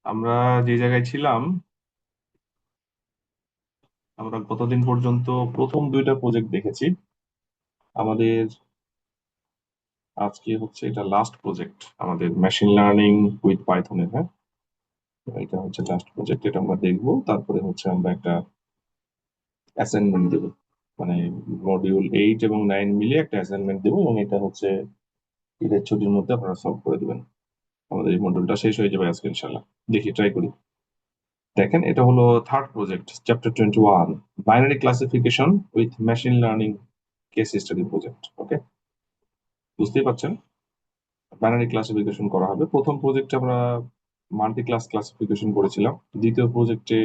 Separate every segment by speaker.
Speaker 1: আমরা যে জায়গায় ছিলাম, আমরা গতদিন পর্যন্ত প্রথম দুইটা প্রজেক্ট দেখেছি। আমাদের আজকে হচ্ছে এটা লাস্ট প্রজেক্ট, আমাদের মেশিন লার্নিং উইথ পাইথনের। হ্যাঁ, এটা হচ্ছে লাস্ট প্রজেক্ট, এটা আমরা দেখবো। তারপরে হচ্ছে আমরা একটা অ্যাসাইনমেন্ট দেবো, মানে মডিউল 8 এবং 9 মিলিয়ে একটা অ্যাসাইনমেন্ট দেবো, এবং এটা হচ্ছে ঈদের ছুটির মধ্যে আপনারা সলভ করে দিবেন। আমাদের এই মডিউলটা শেষ হয়ে যাবে আজকে ইনশাল্লাহ। দেখি, ট্রাই করি। দেখেন, এটা হলো third project, chapter 21, binary classification with machine learning case study project. Okay, বুঝতেই পারছেন, বাইনারি ক্লাসিফিকেশন করা হবে। প্রথম প্রজেক্টে আমরা মাল্টি ক্লাস ক্লাসিফিকেশন করেছিলাম, দ্বিতীয় প্রজেক্টে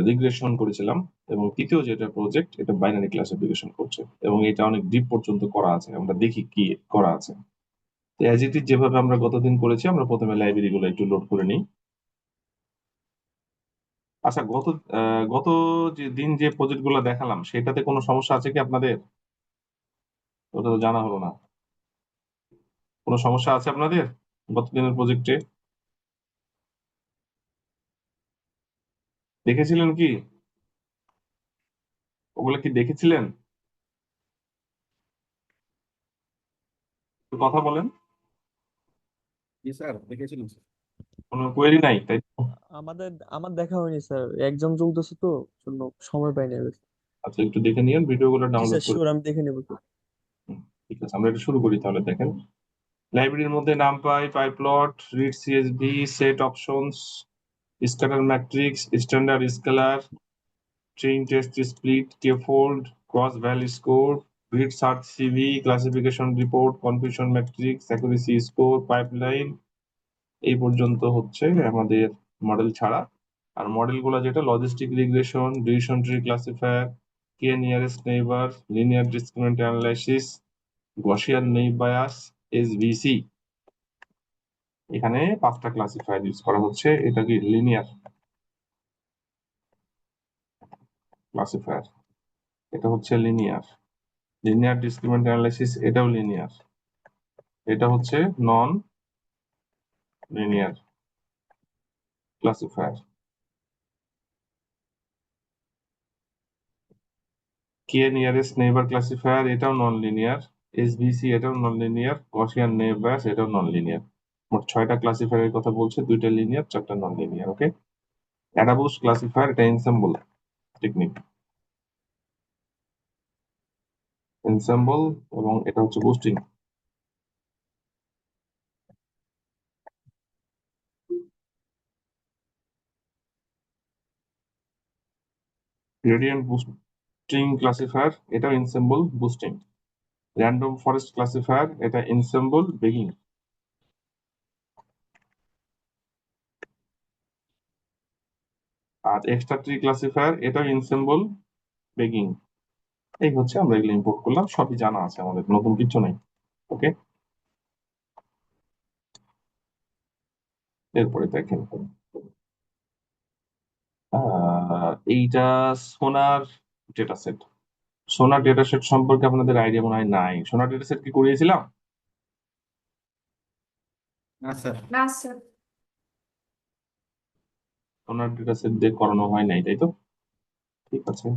Speaker 1: রিগ্রেশন করেছিলাম, এবং তৃতীয় যেটা প্রজেক্ট, এটা বাইনারি ক্লাসিফিকেশন করছে, এবং এটা অনেক ডিপ পর্যন্ত করা আছে। আমরা দেখি কি করা আছে। অ্যাজ ইট ইজ যেভাবে আমরা গতদিন করেছি, আমরা প্রথমে লাইব্রেরি গুলো একটু লোড করে নিই। আচ্ছা, গত যে দিন যে প্রজেক্ট গুলো দেখালাম, সেটাতে কোনো সমস্যা আছে কি আপনাদের? ওটা তো জানা হলো না। কোনো সমস্যা আছে আপনাদের গত দিনের প্রজেক্টে? দেখেছিলেন কি? ওগুলো কি দেখেছিলেন? একটু কথা বলেন।
Speaker 2: জি স্যার, দেখেছিলাম স্যার।
Speaker 1: কোনো কোয়েরি নাই, তাই তো?
Speaker 3: আমার দেখা হয়নি স্যার, এক্সাম চলতেছে তো, জন্য সময় পাইনি আর কি।
Speaker 1: আচ্ছা, একটু দেখে নিন, ভিডিও গুলো
Speaker 3: জি
Speaker 1: ডাউনলোড
Speaker 3: স্যার,
Speaker 1: করে।
Speaker 3: শিওর, আমি দেখে নেবো তো।
Speaker 1: হুম, ঠিক আছে, আমরা এটা শুরু করি তাহলে। দেখেন, লাইব্রেরির মধ্যে numpy, pyplot, read CSV, set options, scatter matrix, standard scaler, train test split, k fold, cross val score, grid search CV, classification report, confusion matrix, accuracy score, pipeline. এই পর্যন্ত হচ্ছে আমাদের মডেল ছাড়া। আর মডেল গুলা যেটা logistic regression, decision tree classifier, k nearest neighbour, linear discriminant analysis, Gaussian naive Bayes, SVC. এখানে 5টা classifier use করা হচ্ছে। এটা কি লিনিয়ার ক্লাসিফায়ার? এটা হচ্ছে লিনিয়ার। লিনিয়ার ডিসক্রিমিনেন্ট অ্যানালাইসিস, এটাও লিনিয়ার। এটা হচ্ছে non linear classifier. K nearest neighbour classifier, এটাও নন লিনিয়ার। এসভিসি, এটাও non linear. Gaussian naive bias, এটাও নন লিনিয়ার। মোট 6টা ক্লাসিফায়ারের কথা বলছে, 2টা লিনিয়ার, 4টা নন লিনিয়ার। ওকে, অ্যাডাবুস ক্লাসিফায়ার, এটা এনসেম্বল টেকনিক, এনসেম্বল, এবং এটা হচ্ছে বুস্টিং। গ্রেডিয়েন্ট বুস্টিং ক্লাসিফায়ার, এটাও ensemble boosting. Random forest classifier, এটা এনসেম্বল বেগিং। আর এক্সট্রা ট্রি ক্লাসিফায়ার, এটাও এনসেম্বল বেগিং। এই হচ্ছে, আমরা এগুলো ইম্পোর্ট করলাম, সবই জানা আছে আমাদের, নতুন কিছু নাই। ওকে, এরপরে দেখেন, এইটা সোনার ডেটা সেট। সোনার ডেটা সেট সম্পর্কে আপনাদের আইডিয়া মনে হয় নাই। সোনার ডেটা সেট কি করিয়েছিলাম?
Speaker 2: না স্যার।
Speaker 4: না স্যার।
Speaker 1: সোনার ডেটা সেট দিয়ে করানো হয় নাই, তাই তো? ঠিক আছে,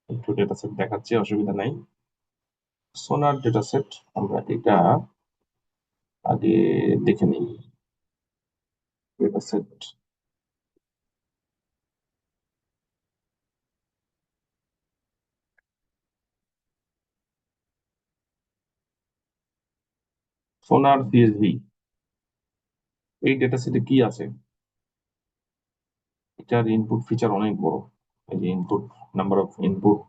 Speaker 1: একটু ডেটা সেট দেখাচ্ছি, অসুবিধা নাই। সোনার ডেটা সেট, আমরা এটা আগে দেখে নিই। ডেটা সেট, সোনার সিএসভি, এই ডেটা সেটে কি আছে? এটার ইনপুট ফিচার অনেক বড়। এই যে ইনপুট, নাম্বার অফ ইনপুট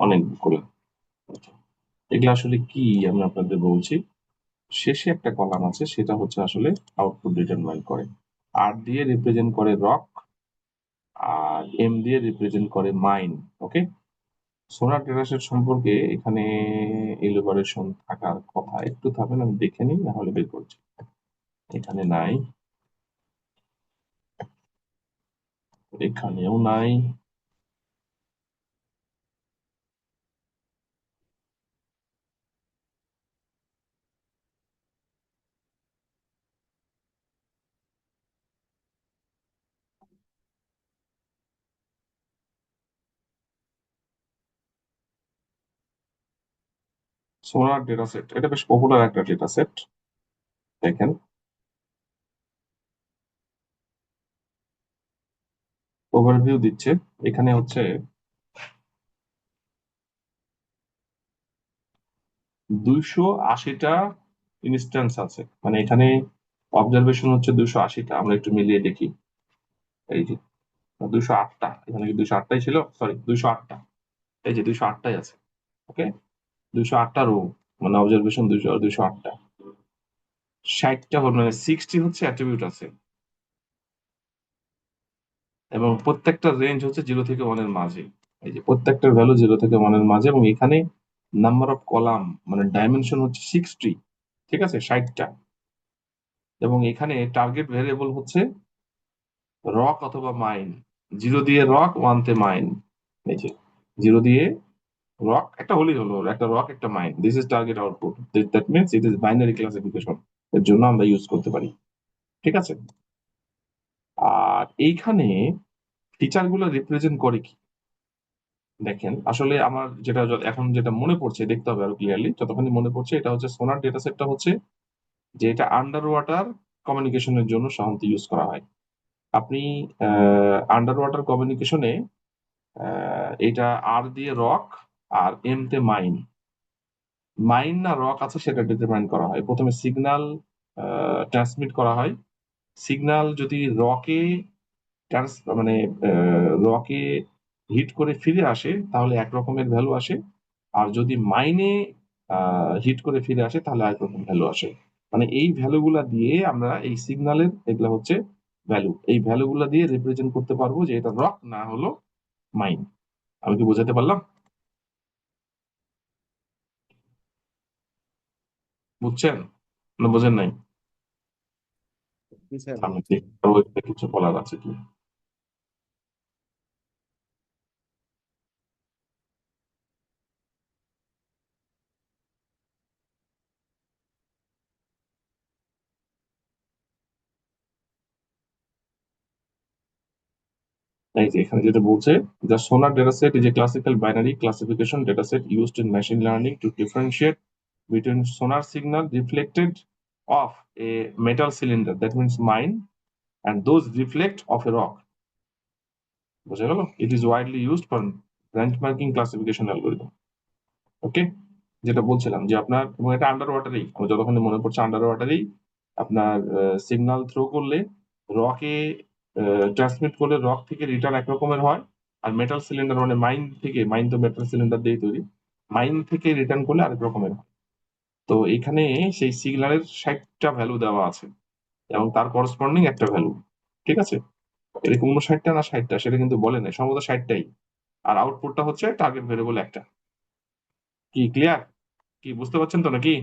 Speaker 1: অনেকগুলো। এগুলো আসলে কি আমি আপনাদের বলছি। শেষে একটা কলাম আছে, সেটা হচ্ছে আসলে আউটপুট ডিটারমাইন করে। আর দিয়ে রিপ্রেজেন্ট করে রক, আর এম দিয়ে রিপ্রেজেন্ট করে মাইন। ওকে, সোনার ডেটাসেট সম্পর্কে এখানে এলিবারেশন থাকার কথা। একটু থাকবেন, আমি দেখে নিই, না হলে বের করছি। এখানে নাই, এখানেও নাই। সোনার ডেটা সেট, এটা বেশ পপুলার একটা ডেটা সেট। দেখেন, ওভারভিউ দিচ্ছে। এখানে হচ্ছে 280টা ইনস্ট্যান্স আছে, মানে এখানে অবজারভেশন হচ্ছে 280টা। আমরা একটু মিলিয়ে দেখি। এই যে 208টা, এখানে কি 208টাই ছিল? সরি, 208টা। এই যে 208টাই আছে। ওকে, 208টা রো, মানে অবজারভেশন 208টা। 60টা হল, মানে 60 হচ্ছে অ্যাট্রিবিউট আছে, এবং প্রত্যেকটা রেঞ্জ হচ্ছে 0 থেকে 1 এর মাঝে। এই যে প্রত্যেকটার ভ্যালু 0 থেকে 1 এর মাঝে, এবং এখানে নাম্বার অফ কলাম মানে ডাইমেনশন হচ্ছে 60। ঠিক আছে, 60টা। এবং এখানে টার্গেট ভেরিয়েবল হচ্ছে রক অথবা মাইন। 0 দিয়ে রক, 1 তে মাইন। এই যে 0 দিয়ে রক একটা হলেই হলো, একটা রক একটা mine. This is target output. That means it is binary classification. এর জন্য আমরা ইউজ করতে পারি। ঠিক আছে। আর এইখানে ফিচার গুলো রিপ্রেজেন্ট করে কি, দেখেন আসলে আমার যেটা এখন যেটা মনে পড়ছে, দেখতে হবে আরো ক্লিয়ারলি, যতখানি মনে পড়ছে, এটা হচ্ছে সোনার ডেটা সেটটা হচ্ছে যে এটা আন্ডার ওয়াটার কমিউনিকেশনের জন্য সাধারণত ইউজ করা হয়। আপনি আন্ডার ওয়াটার কমিউনিকেশনে এটা আর দিয়ে রক আর এম তে মাইন, মাইন না রক আছে সেটা ডিটারমাইন করা হয়। প্রথমে সিগন্যাল ট্রান্সমিট করা হয়। সিগন্যাল যদি রকে মানে রকে হিট করে ফিরে আসে তাহলে এক রকমের ভ্যালু আসে, আর যদি মাইনে হিট করে ফিরে আসে তাহলে আরেক রকম ভ্যালু আসে। মানে এই ভ্যালুগুলা দিয়ে আমরা এই সিগন্যালের, এগুলা হচ্ছে ভ্যালু, এই ভ্যালুগুলা দিয়ে রিপ্রেজেন্ট করতে পারবো যে এটা রক না হলো মাইন। আমি কি বোঝাতে পারলাম? বুঝছেন না বোঝেন নাই?
Speaker 2: জি স্যার,
Speaker 1: আমি
Speaker 2: বুঝছি।
Speaker 1: দেখি আরো একটা কিছু বলার আছে কি। এই যে এখানে যেটা বলছে, the sonar dataset is a classical binary classification dataset used in machine learning to differentiate between sonar signal reflected off a metal cylinder, that means mine, and those reflect off a rock. বোঝা গেল? It is widely used for benchmarking classification algorithm. ওকে, যেটা বলছিলাম যে আপনার, এবং এটা under ওয়াটারেই, আমার যতক্ষণ মনে পড়ছে আন্ডার ওয়াটারেই আপনার সিগন্যাল থ্রো করলে রকে ট্রান্সমিট করলে রক থেকে রিটার্ন একরকমের হয়, আর মেটাল সিলিন্ডার মানে মাইন থেকে, মাইন তো মেটাল সিলিন্ডার দিয়ে তৈরি, মাইন থেকে রিটার্ন করলে আরেক রকমের হয়। তো এখানে সেই সিগন্যালের 60টা ভ্যালু দেওয়া আছে এবং তার করসপন্ডিং একটা ভ্যালু। ঠিক আছে, এরকম 59টা না 60টা সেটা কিন্তু বলে নাই, সম্ভবত 60টাই। আর আউটপুটটা হচ্ছে টার্গেট ভেরিয়েবল একটা। কি ক্লিয়ার? কি বুঝতে পারছেন তো নাকি?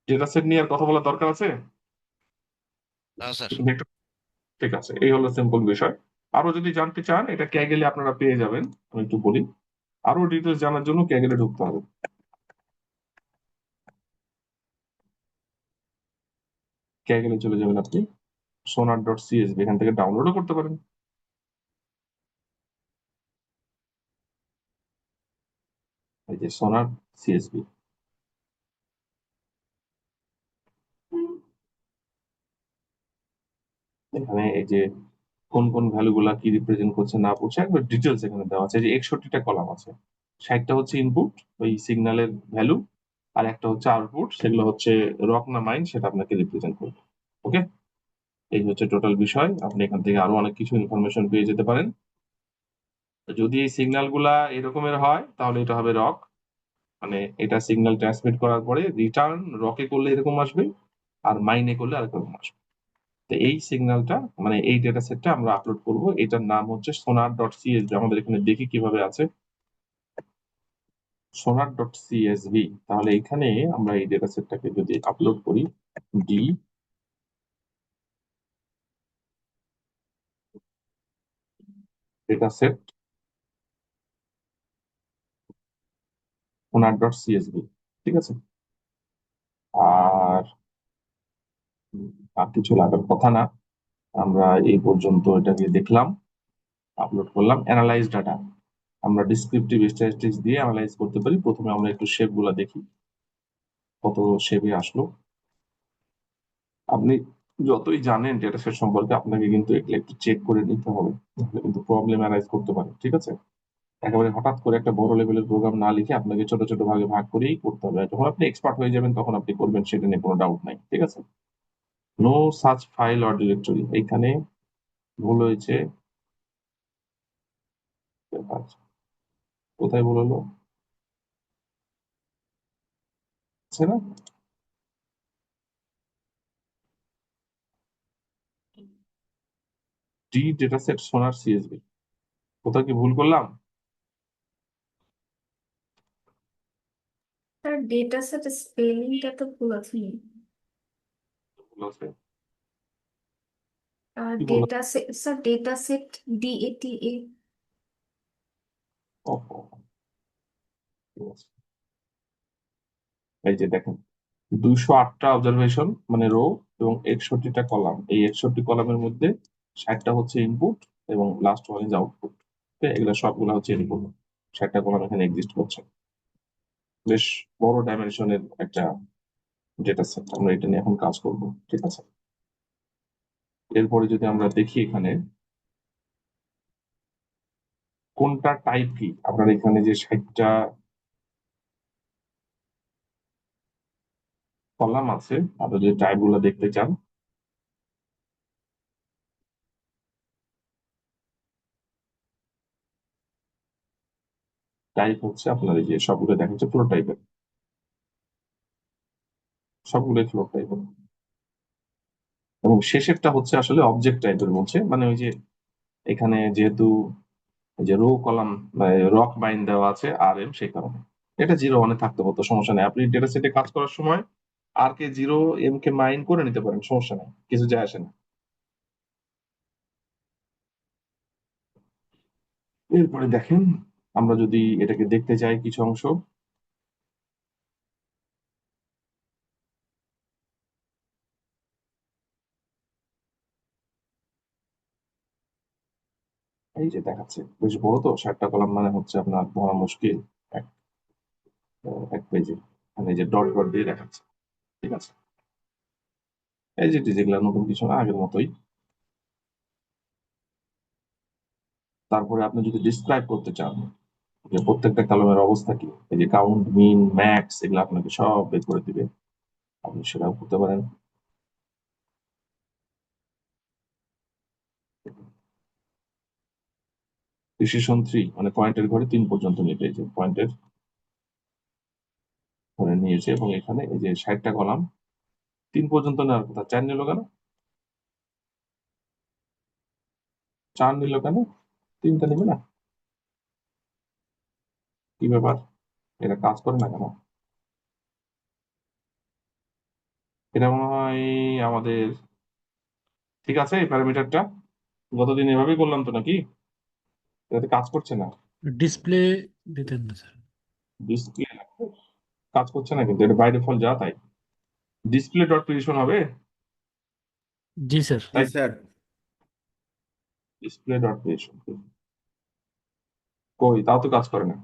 Speaker 1: ডেটা সেট নিয়ে আর কথা বলার দরকার আছে?
Speaker 4: না স্যার।
Speaker 1: একটু- ঠিক আছে, এই হলো সিম্পল বিষয়। আরো যদি জানতে চান এটা ক্যাগেলে আপনারা পেয়ে যাবেন। আমি একটু বলি, আরো ডিটেলস জানার জন্য ক্যাগেলে ঢুকতে হবে। ক্যাগেলে চলে যাবেন আপনি, sonar.csv, এখান থেকে ডাউনলোডও করতে পারেন। এই যে সোনার সিএসভি, এখানে এই যে কোন কোন ভ্যালু গুলা কি রিপ্রেজেন্ট করছে না করছে একবার ডিটেলস এখানে দেওয়া আছে। এই যে 61টা কলাম আছে, 60টা হচ্ছে ইনপুট ওই সিগন্যালের ভ্যালু, আর একটা হচ্ছে আউটপুট, সেগুলো হচ্ছে রক না মাইন সেটা আপনাকে রিপ্রেজেন্ট করবে। ওকে, এই হচ্ছে টোটাল বিষয়। আপনি এখান থেকে আরো অনেক কিছু ইনফরমেশন পেয়ে যেতে পারেন। যদি এই সিগন্যাল গুলা এরকমের হয় তাহলে এটা হবে রক, মানে এটা সিগন্যাল ট্রান্সমিট করার পরে রিটার্ন রকে করলে এরকম আসবে, আর মাইনে করলে আরেক রকম আসবে। তো এই সিগন্যালটা, মানে এই ডেটা সেটটা আমরা আপলোড করব, এটার নাম হচ্ছে sonar.csv। আমাদের এখানে দেখি কিভাবে আছে, sonar.csv। তাহলে এখানে আমরা এই ডেটা সেটটাকে যদি আপলোড করি, ডি ডেটা সেট sonar.csv, ঠিক আছে। আর আর কিছু লাগার কথা না, আমরা এই পর্যন্ত এটাকে দেখলাম, আপলোড করলাম। অ্যানালাইজ ডাটা, আমরা ডিসক্রিপটিভ স্ট্যাটিস্টিক্স দিয়ে অ্যানালাইজ করতে পারি। প্রথমে আমরা একটু শেপ গুলা দেখি, কত শেপে আসলো। আপনি যতই জানেন ডেটা সেট সম্পর্কে, আপনাকে কিন্তু এগুলো একটু চেক করে নিতে হবে, নাহলে কিন্তু প্রবলেম অ্যারাইজ করতে পারে। ঠিক আছে, একেবারে হঠাৎ করে একটা বড় লেভেলের প্রোগ্রাম না লিখে আপনাকে ছোট ছোট ভাগে ভাগ করেই করতে হবে। আর যখন আপনি এক্সপার্ট হয়ে যাবেন তখন আপনি করবেন, সেটা নিয়ে কোনো ডাউট নাই। ঠিক আছে, no such file or directory, এইখানে ভুল হয়েছে। আচ্ছা, কোথায় ভুল হলো? আছে না? D data set sonar CSV, কোথাও কি ভুল করলাম?
Speaker 5: স্যার ডেটা সেট স্পেলিংটা তো ভুল আছে।
Speaker 1: ভুল আছে? কি ভুল
Speaker 5: data set sir, data set DATA।
Speaker 1: আছে? ঠিক আছে। এই যে দেখেন, 208টা অবজারভেশন মানে রো এবং 61টা কলাম। এই 61 কলামের মধ্যে 60টা হচ্ছে ইনপুট এবং লাস্ট ওয়ান ইজ আউটপুট। এগুলো সবগুলো হচ্ছে ইনপুট। 60টা কলাম এখানে এক্সিস্ট করছে। বেশ বড় ডাইমেনশনের একটা ডেটা সেট, আমরা এটা নিয়ে এখন কাজ করব। ঠিক আছে, এরপরে যদি আমরা দেখি এখানে কোনটা টাইপ কি, আপনার এখানে যে 60টা কলাম আছে, আপনি যদি টাইপ গুলো দেখতে চান, টাইপ হচ্ছে আপনার এই যে সবগুলো দেখা যাচ্ছে ফ্লোর টাইপের, সবগুলোই ফ্লোর টাইপের। এবং শেষেরটা হচ্ছে আসলে অবজেক্ট টাইপের বলছে, মানে ওই যে এখানে যেহেতু এই যে রো কলাম রক বাইন দেওয়া আছে আর এম, সেই কারণে এটা 0 1-এ থাকতে হতো, সমস্যা নেই। আপনি ডেটা সেটে কাজ করার সময় আর কে 0 M কে মাইন করে নিতে পারেন, সমস্যা নেই, কিছু যায় আসে না। এরপরে দেখেন, আমরা যদি এটাকে দেখতে চাই কিছু অংশ, এই যে দেখাচ্ছে বেশ বড় তো, 60টা কলাম মানে হচ্ছে আপনার ধরা মুশকিল এক এক পেজে। মানে এই যে ডট ডট দিয়ে দেখাচ্ছে। ঠিক আছে, এই যে যেগুলো নতুন কিছু না, আগের মতোই। তারপরে আপনি যদি ডিসক্রাইব করতে চান যে প্রত্যেকটা কলামের অবস্থা কি, এই যে কাউন্ট, মিন, ম্যাক্স, এগুলো আপনাকে সব বের করে দিবে, আপনি সেটাও করতে পারেন। ডিসিশন 3 মানে পয়েন্টের ঘরে 3 পর্যন্ত নিতে, এই যে পয়েন্টের ঘরে নিয়েছে, এবং এখানে এই যে 60টা কলাম 3 পর্যন্ত নেওয়ার কথা, 4 নিল কেন? 4 নিল কেন? 3টা নেবে না? কি ব্যাপার, এটা কাজ করে না কেন? এটা মনে হয় আমাদের, ঠিক আছে এই প্যারামিটারটা গতদিন এভাবেই করলাম তো নাকি, এটাতে কাজ করছে না।
Speaker 6: ডিসপ্লে দিতেন না স্যার।
Speaker 1: ডিসপ্লে কাজ করছে না, কিন্তু এটা বাই ডিফল্ট যা তাই। ডিসপ্লে ডট পজিশন হবে,
Speaker 6: জি স্যার।
Speaker 2: জি
Speaker 1: তাই
Speaker 2: স্যার।
Speaker 1: ডিসপ্লে ডট পজিশন কই, তাও তো কাজ করে না।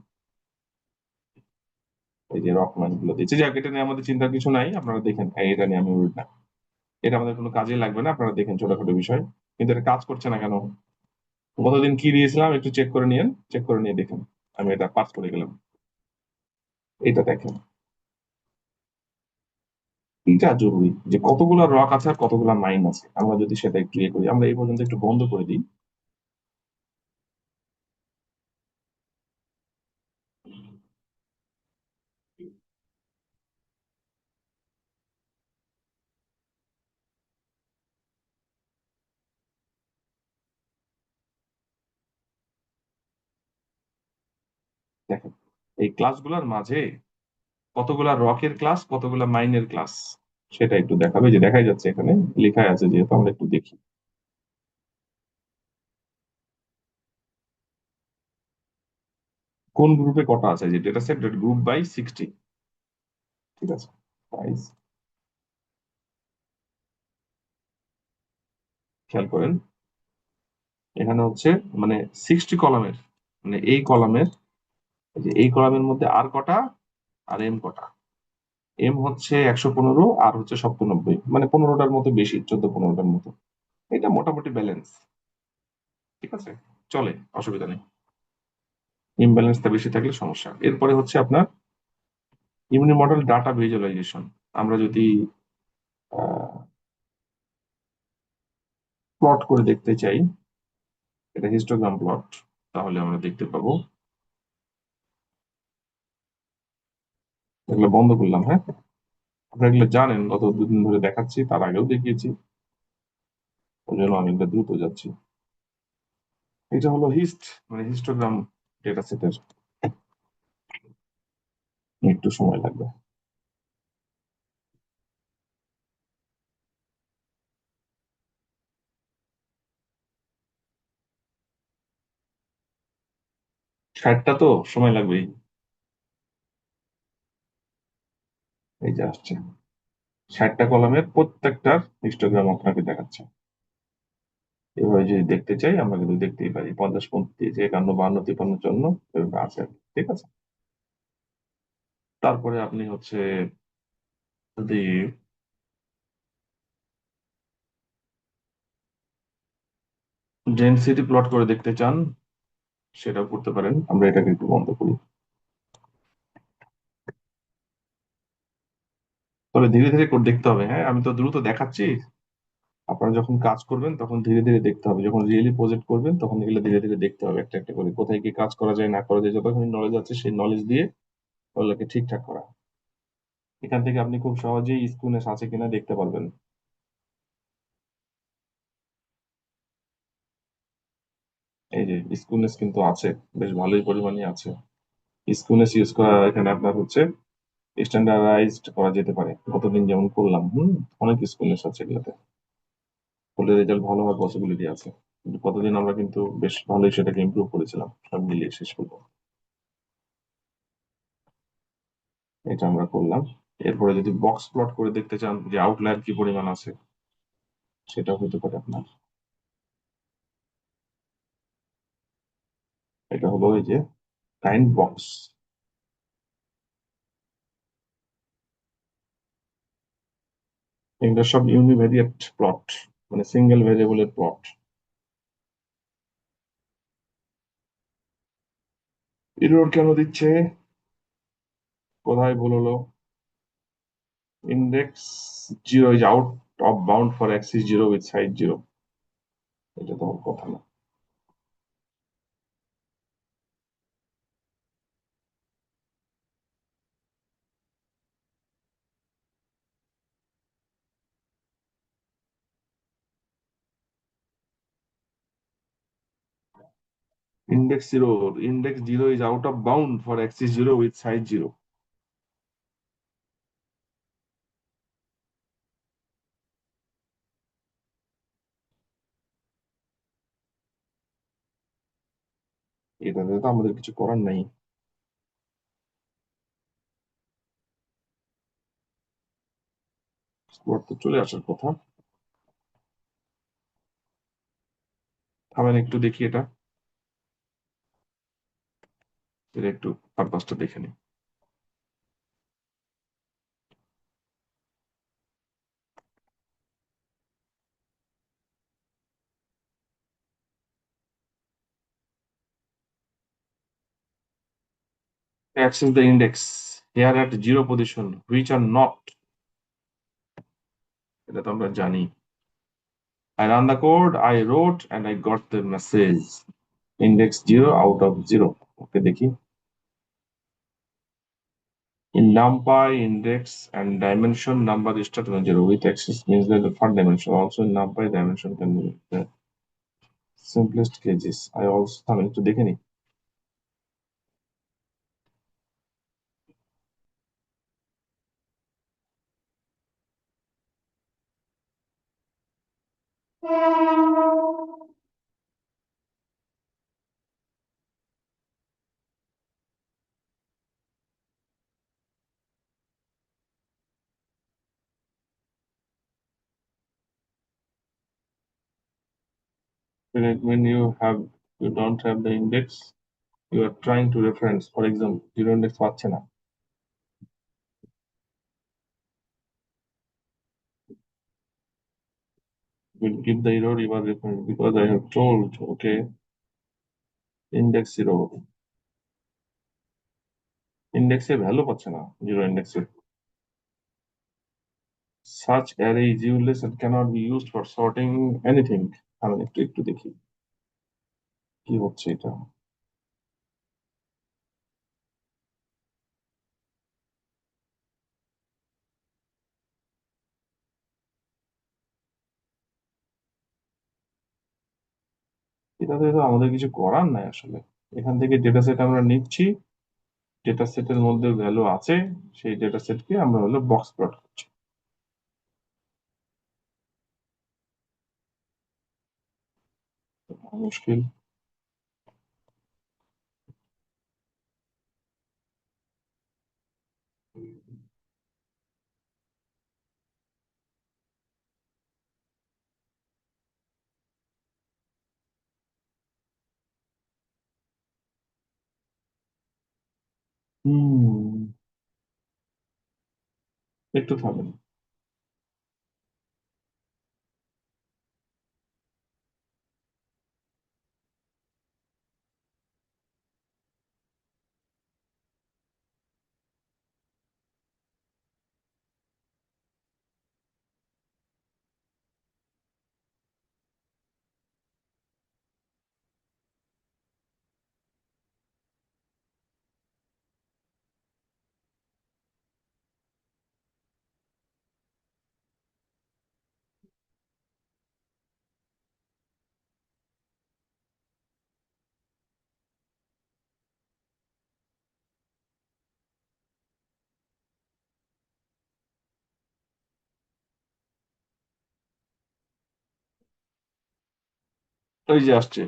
Speaker 1: এই যে রকমান গুলো দিচ্ছে, যাক এটা নিয়ে আমাদের চিন্তার কিছু নাই, আপনারা দেখেন। এটা নিয়ে আমি উল্টা, এটা আমাদের কোনো কাজে লাগবে না, আপনারা দেখেন, ছোটখাটো বিষয়। কিন্তু এটা কাজ করছে না কেন? গতদিন কি দিয়েছিলাম একটু চেক করে নিয়েন, চেক করে নিয়ে দেখেন। আমি এটা পাস করে গেলাম, এটা দেখেন। এটা জরুরি যে কতগুলো রক আছে আর কতগুলো মাইন আছে, আমরা যদি সেটা একটু ইয়ে করি, আমরা এই পর্যন্ত একটু বন্ধ করে দিই। দেখেন, এই ক্লাসগুলোর মাঝে কতগুলা রকের ক্লাস, কতগুলা মাইনের ক্লাস, সেটা একটু দেখাবে। যে দেখাই যাচ্ছে এখানে, লেখা আছে যেহেতু, আমরা একটু দেখি কোন গ্রুপে কটা আছে। যে data set dot group by 60। ঠিক আছে, Size, খেয়াল করেন এখানে হচ্ছে মানে 60 কলামের মানে এই কলামের মধ্যে আর কটা আর এম কটা। এম হচ্ছে 115 আর হচ্ছে 97, মানে 15টার মতো বেশি, 14-15টার মতো। এটা মোটামুটি ব্যালেন্স, ঠিক আছে, চলে, অসুবিধা নেই। ইমব্যালেন্সটা বেশি থাকলে সমস্যা। এরপরে হচ্ছে আপনার ইউনি মডেল ডাটা ভিজুয়ালাইজেশন। আমরা যদি প্লট করে দেখতে চাই, এটা হিস্টোগ্রাম প্লট, তাহলে আমরা দেখতে পাবো। এগুলো বন্ধ করলাম, হ্যাঁ, আপনারা এগুলো জানেন, গত 2 দিন ধরে দেখাচ্ছি, তার আগেও দেখিয়েছি, ওই জন্য আমি এগুলো দ্রুত যাচ্ছি। এটা হলো মানে হিস্টোগ্রাম ডেটা সেটের, একটু সময় লাগবে। ষাটটা তো সময় লাগবেই। এই যে আসছে, 60টা কলামের প্রত্যেকটার হিস্টোগ্রাম আপনাকে দেখাচ্ছে। এভাবে যদি দেখতে চাই আমরা কিন্তু দেখতেই পারি, 50, 35, 51, 52, 53, 54 এভাবে আছে, ঠিক আছে। তারপরে আপনি হচ্ছে যদি ডেনসিটি প্লট করে দেখতে চান, সেটাও করতে পারেন। আমরা এটাকে একটু বন্ধ করি। তবে ধীরে ধীরে করে দেখতে হবে, হ্যাঁ, আমি তো দ্রুত দেখাচ্ছি। আপনারা যখন কাজ করবেন তখন ধীরে ধীরে দেখতে হবে, যখন রিয়েলি প্রজেক্ট করবেন তখন এগুলো ধীরে ধীরে দেখতে হবে, একটা একটা করে, কোথায় কি কাজ করা যায় না করা যায়, যতক্ষণ নলেজ আছে সেই নলেজ দিয়ে ওগুলোকে ঠিকঠাক করা। এখান থেকে আপনি খুব সহজেই স্কুনেস আছে কিনা দেখতে পারবেন। এই যে স্কুনেস কিন্তু আছে, বেশ ভালোই পরিমাণে আছে। স্কুনেস ইউজ করা এখানে আপনার হচ্ছে স্ট্যান্ডার্ডাইজড করা যেতে পারে, গতদিন যেমন করলাম। অনেক স্কুনেস আছে এগুলোতে, করলে রেজাল্ট ভালো হওয়ার পসিবিলিটি আছে। কিন্তু কতদিন আমরা কিন্তু বেশ ভালোই সেটাকে ইমপ্রুভ করেছিলাম সব মিলিয়ে শেষ করবো। এটা আমরা করলাম। এরপরে যদি বক্স প্লট করে দেখতে চান যে আউটলায়ার কি পরিমাণ আছে, সেটা হতে পারে আপনার। এটা হলো এই যে কাইন্ড বক্স। এগুলো সব ইউনিভেরিয়েট প্লট, মানে সিঙ্গেল ভেরিয়েবলের প্লট। এরর কেন দিচ্ছে, কোথায় ভুল হলো? Index 0 is out of bound for axis 0 with side 0, এটা তো আমার কথা না। index 0 is out of bound for axis 0 with side 0. এটাতে তো আমাদের কিছু করার নাই। স্কোয়ার তো চলে আসার কথা। থামেন একটু দেখি এটা, একটু পারপাসটা দেখে নিই। Access the index here at 0 position which are not, এটা তো আমরা জানি। I ran the code, I wrote and I got the message index 0 out of 0. ওকে দেখি। In NumPy, index and dimension number is started on 0 with axis means that the third dimension. Also in NumPy dimension can be the simplest cases. I also আমি একটু দেখে নিই। When you don't have the index, you are trying to reference, for example zero index পাচ্ছে না। Will give the error you are referring because I have told, okay, index 0, ইন্ডেক্সে value পাচ্ছে না, zero ইন্ডেক্সে। Such array is useless and cannot be used for sorting anything. আমি একটু দেখি কি হচ্ছে এটা। এটাতে তো আমাদের কিছু করার নাই আসলে। এখান থেকে ডেটা সেট আমরা নিচ্ছি, ডেটা সেটের মধ্যে ভ্যালু আছে, সেই ডেটা সেটকে আমরা হলো বক্স প্লট করছি। মুশকিল। একটু থামেন। ওই যে আসছে,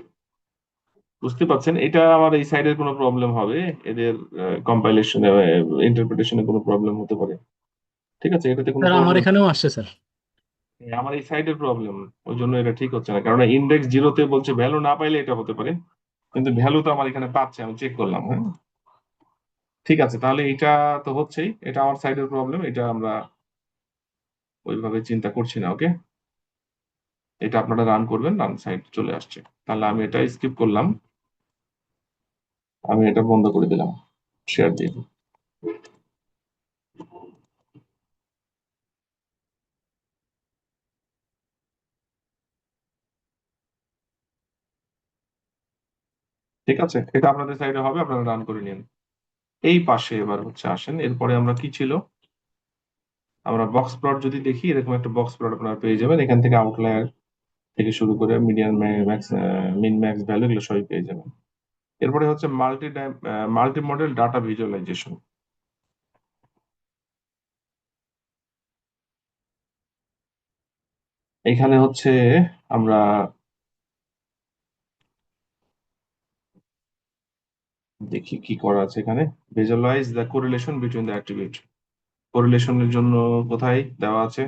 Speaker 1: বুঝতে পারছেন, এটা আমার এই সাইডের কোনো প্রবলেম হবে, এদের কম্পাইলেশনে, ইন্টারপ্রিটেশনে কোনো প্রবলেম হতে পারে। ঠিক আছে, এটাতে কোনো
Speaker 6: স্যার আমার
Speaker 1: প্রবলেম।
Speaker 6: এখানেও আসছে স্যার।
Speaker 1: আমার এই সাইডের প্রবলেম, ওই জন্য এটা ঠিক হচ্ছে না, কারণ ইন্ডেক্স জিরোতে বলছে ভ্যালু না পাইলে এটা হতে পারে, কিন্তু ভ্যালু তো আমার এখানে পাচ্ছে, আমি চেক করলাম। হ্যাঁ, ঠিক আছে, তাহলে এটা তো হচ্ছেই, এটা আমার সাইডের প্রবলেম, এটা আমরা ওইভাবে চিন্তা করছি না। ওকে, এটা আপনারা রান করবেন, রান সাইড চলে আসছে, তাহলে আমি এটা স্কিপ করলাম, আমি এটা বন্ধ করে দিলাম, শেয়ার দিয়ে দিই। ঠিক আছে, এটা আপনাদের সাইডে হবে, আপনারা রান করে নিন। এই পাশে এবার হচ্ছে আসেন, এরপরে আমরা কি ছিল, আমরা বক্স প্লট যদি দেখি, এরকম একটা বক্স প্লট আপনারা পেয়ে যাবেন, এখান থেকে আউটলায়ার থেকে শুরু করে মিডিয়ান, ম্যাক্স, মিন ম্যাক্স ভ্যালু, এগুলো সবই পেয়ে যাবেন। এরপরে হচ্ছে মাল্টি মডেল ডাটা ভিজুয়ালাইজেশন। এখানে হচ্ছে আমরা দেখি কি করা আছে এখানে। Visualise the correlation between the attribute, কোরিলেশনের জন্য কোথায় দেওয়া আছে,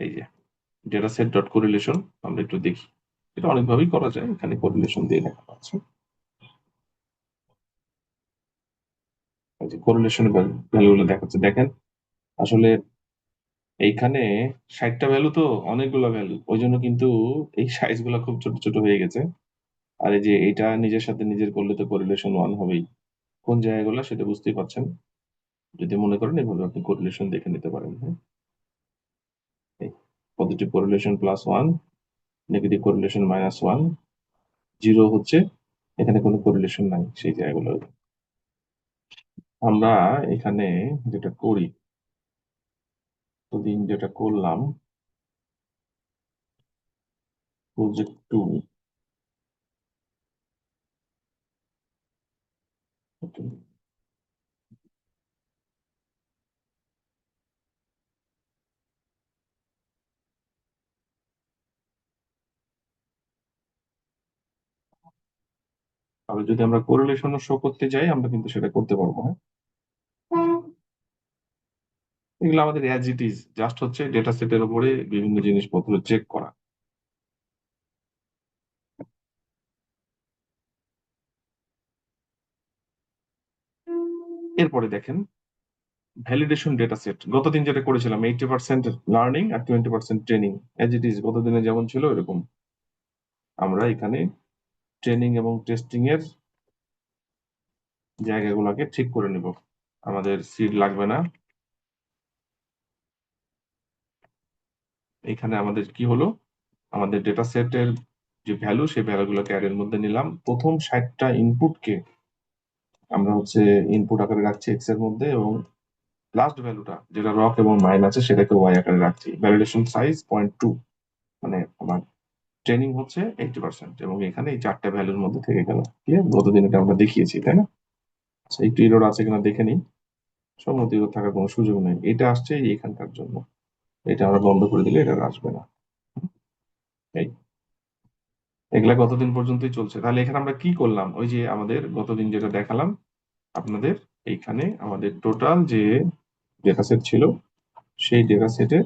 Speaker 1: এই যে ডেটা সেট ডট কোরিলেশন। আমরা একটু দেখি, এটা অনেকভাবেই করা যায়, এখানে কোরিলেশন দিয়ে দেখা পাচ্ছে, এই যে কোরিলেশনের ভ্যালুগুলো দেখাচ্ছে, দেখেন আসলে এইখানে 60টা ভ্যালু, তো অনেকগুলো ভ্যালু, ওই জন্য কিন্তু এই সাইজ গুলো খুব ছোট ছোট হয়ে গেছে। আর এই যে এটা নিজের সাথে নিজের করলে তো কোরিলেশন 1 হবেই, কোন জায়গাগুলো সেটা বুঝতেই পারছেন। যদি মনে করেন এভাবে আপনি কোরিলেশন দেখে নিতে পারেন। হ্যাঁ, positive correlation +1, negative correlation -1, zero হচ্ছে এখানে কোনো কোরিলেশন নাই সেই জায়গাগুলো। আমরা এখানে যেটা করি, প্রতিদিন যেটা করলাম, প্রজেক্ট 2, তাহলে যদি আমরা কোরিলেশন শো করতে যাই, আমরা কিন্তু সেটা করতে পারবো। হ্যাঁ, এগুলো আমাদের অ্যাজ ইট ইজ, জাস্ট হচ্ছে ডেটা সেটের উপরে বিভিন্ন জিনিসপত্র চেক করা। এরপরে দেখেন ভ্যালিডেশন ডেটা সেট। গতদিন যেটা করেছিলাম 80% লার্নিং আর 20% ট্রেনিং, অ্যাজ ইট ইজ গতদিনে যেমন ছিল এরকম আমরা এখানে ট্রেনিং এবং টেস্টিং এর জায়গাগুলোকে ঠিক করে নিব। আমাদের সিড লাগবে না। এখানে আমাদের কি হলো, আমাদের ডেটা সেটের যে ভ্যালু সেই ভ্যালুগুলোকে অ্যারের মধ্যে নিলাম। প্রথম 60টা ইনপুটকে আমরা হচ্ছে ইনপুট আকারে রাখছি এক্স এর মধ্যে, এবং লাস্ট ভ্যালুটা যেটা রক এবং মাইন আছে সেটাকে ওয়াই আকারে রাখছি। ভ্যালিডেশন সাইজ 0.2, মানে আমার ট্রেনিং হচ্ছে 80%, এবং এখানে এই 4টা ভ্যালুর মধ্যে থেকে গেল। ঠিক আছে, গতদিন এটা আমরা দেখিয়েছি, তাই না? আচ্ছা, একটু এরর আছে কিনা দেখে নিই। সম্মতি এরর থাকার কোনো সুযোগ নেই, এটা আসছে এখানকার জন্য। এটা আমরা বন্ধ করে দিলে এটা আর আসবে না। এই এগুলা গতদিন পর্যন্তই চলছে। তাহলে এখানে আমরা কি করলাম, ওই যে আমাদের গতদিন যেটা দেখালাম আপনাদের, এইখানে আমাদের টোটাল যে ডেটা সেট ছিল সেই ডেটা সেটে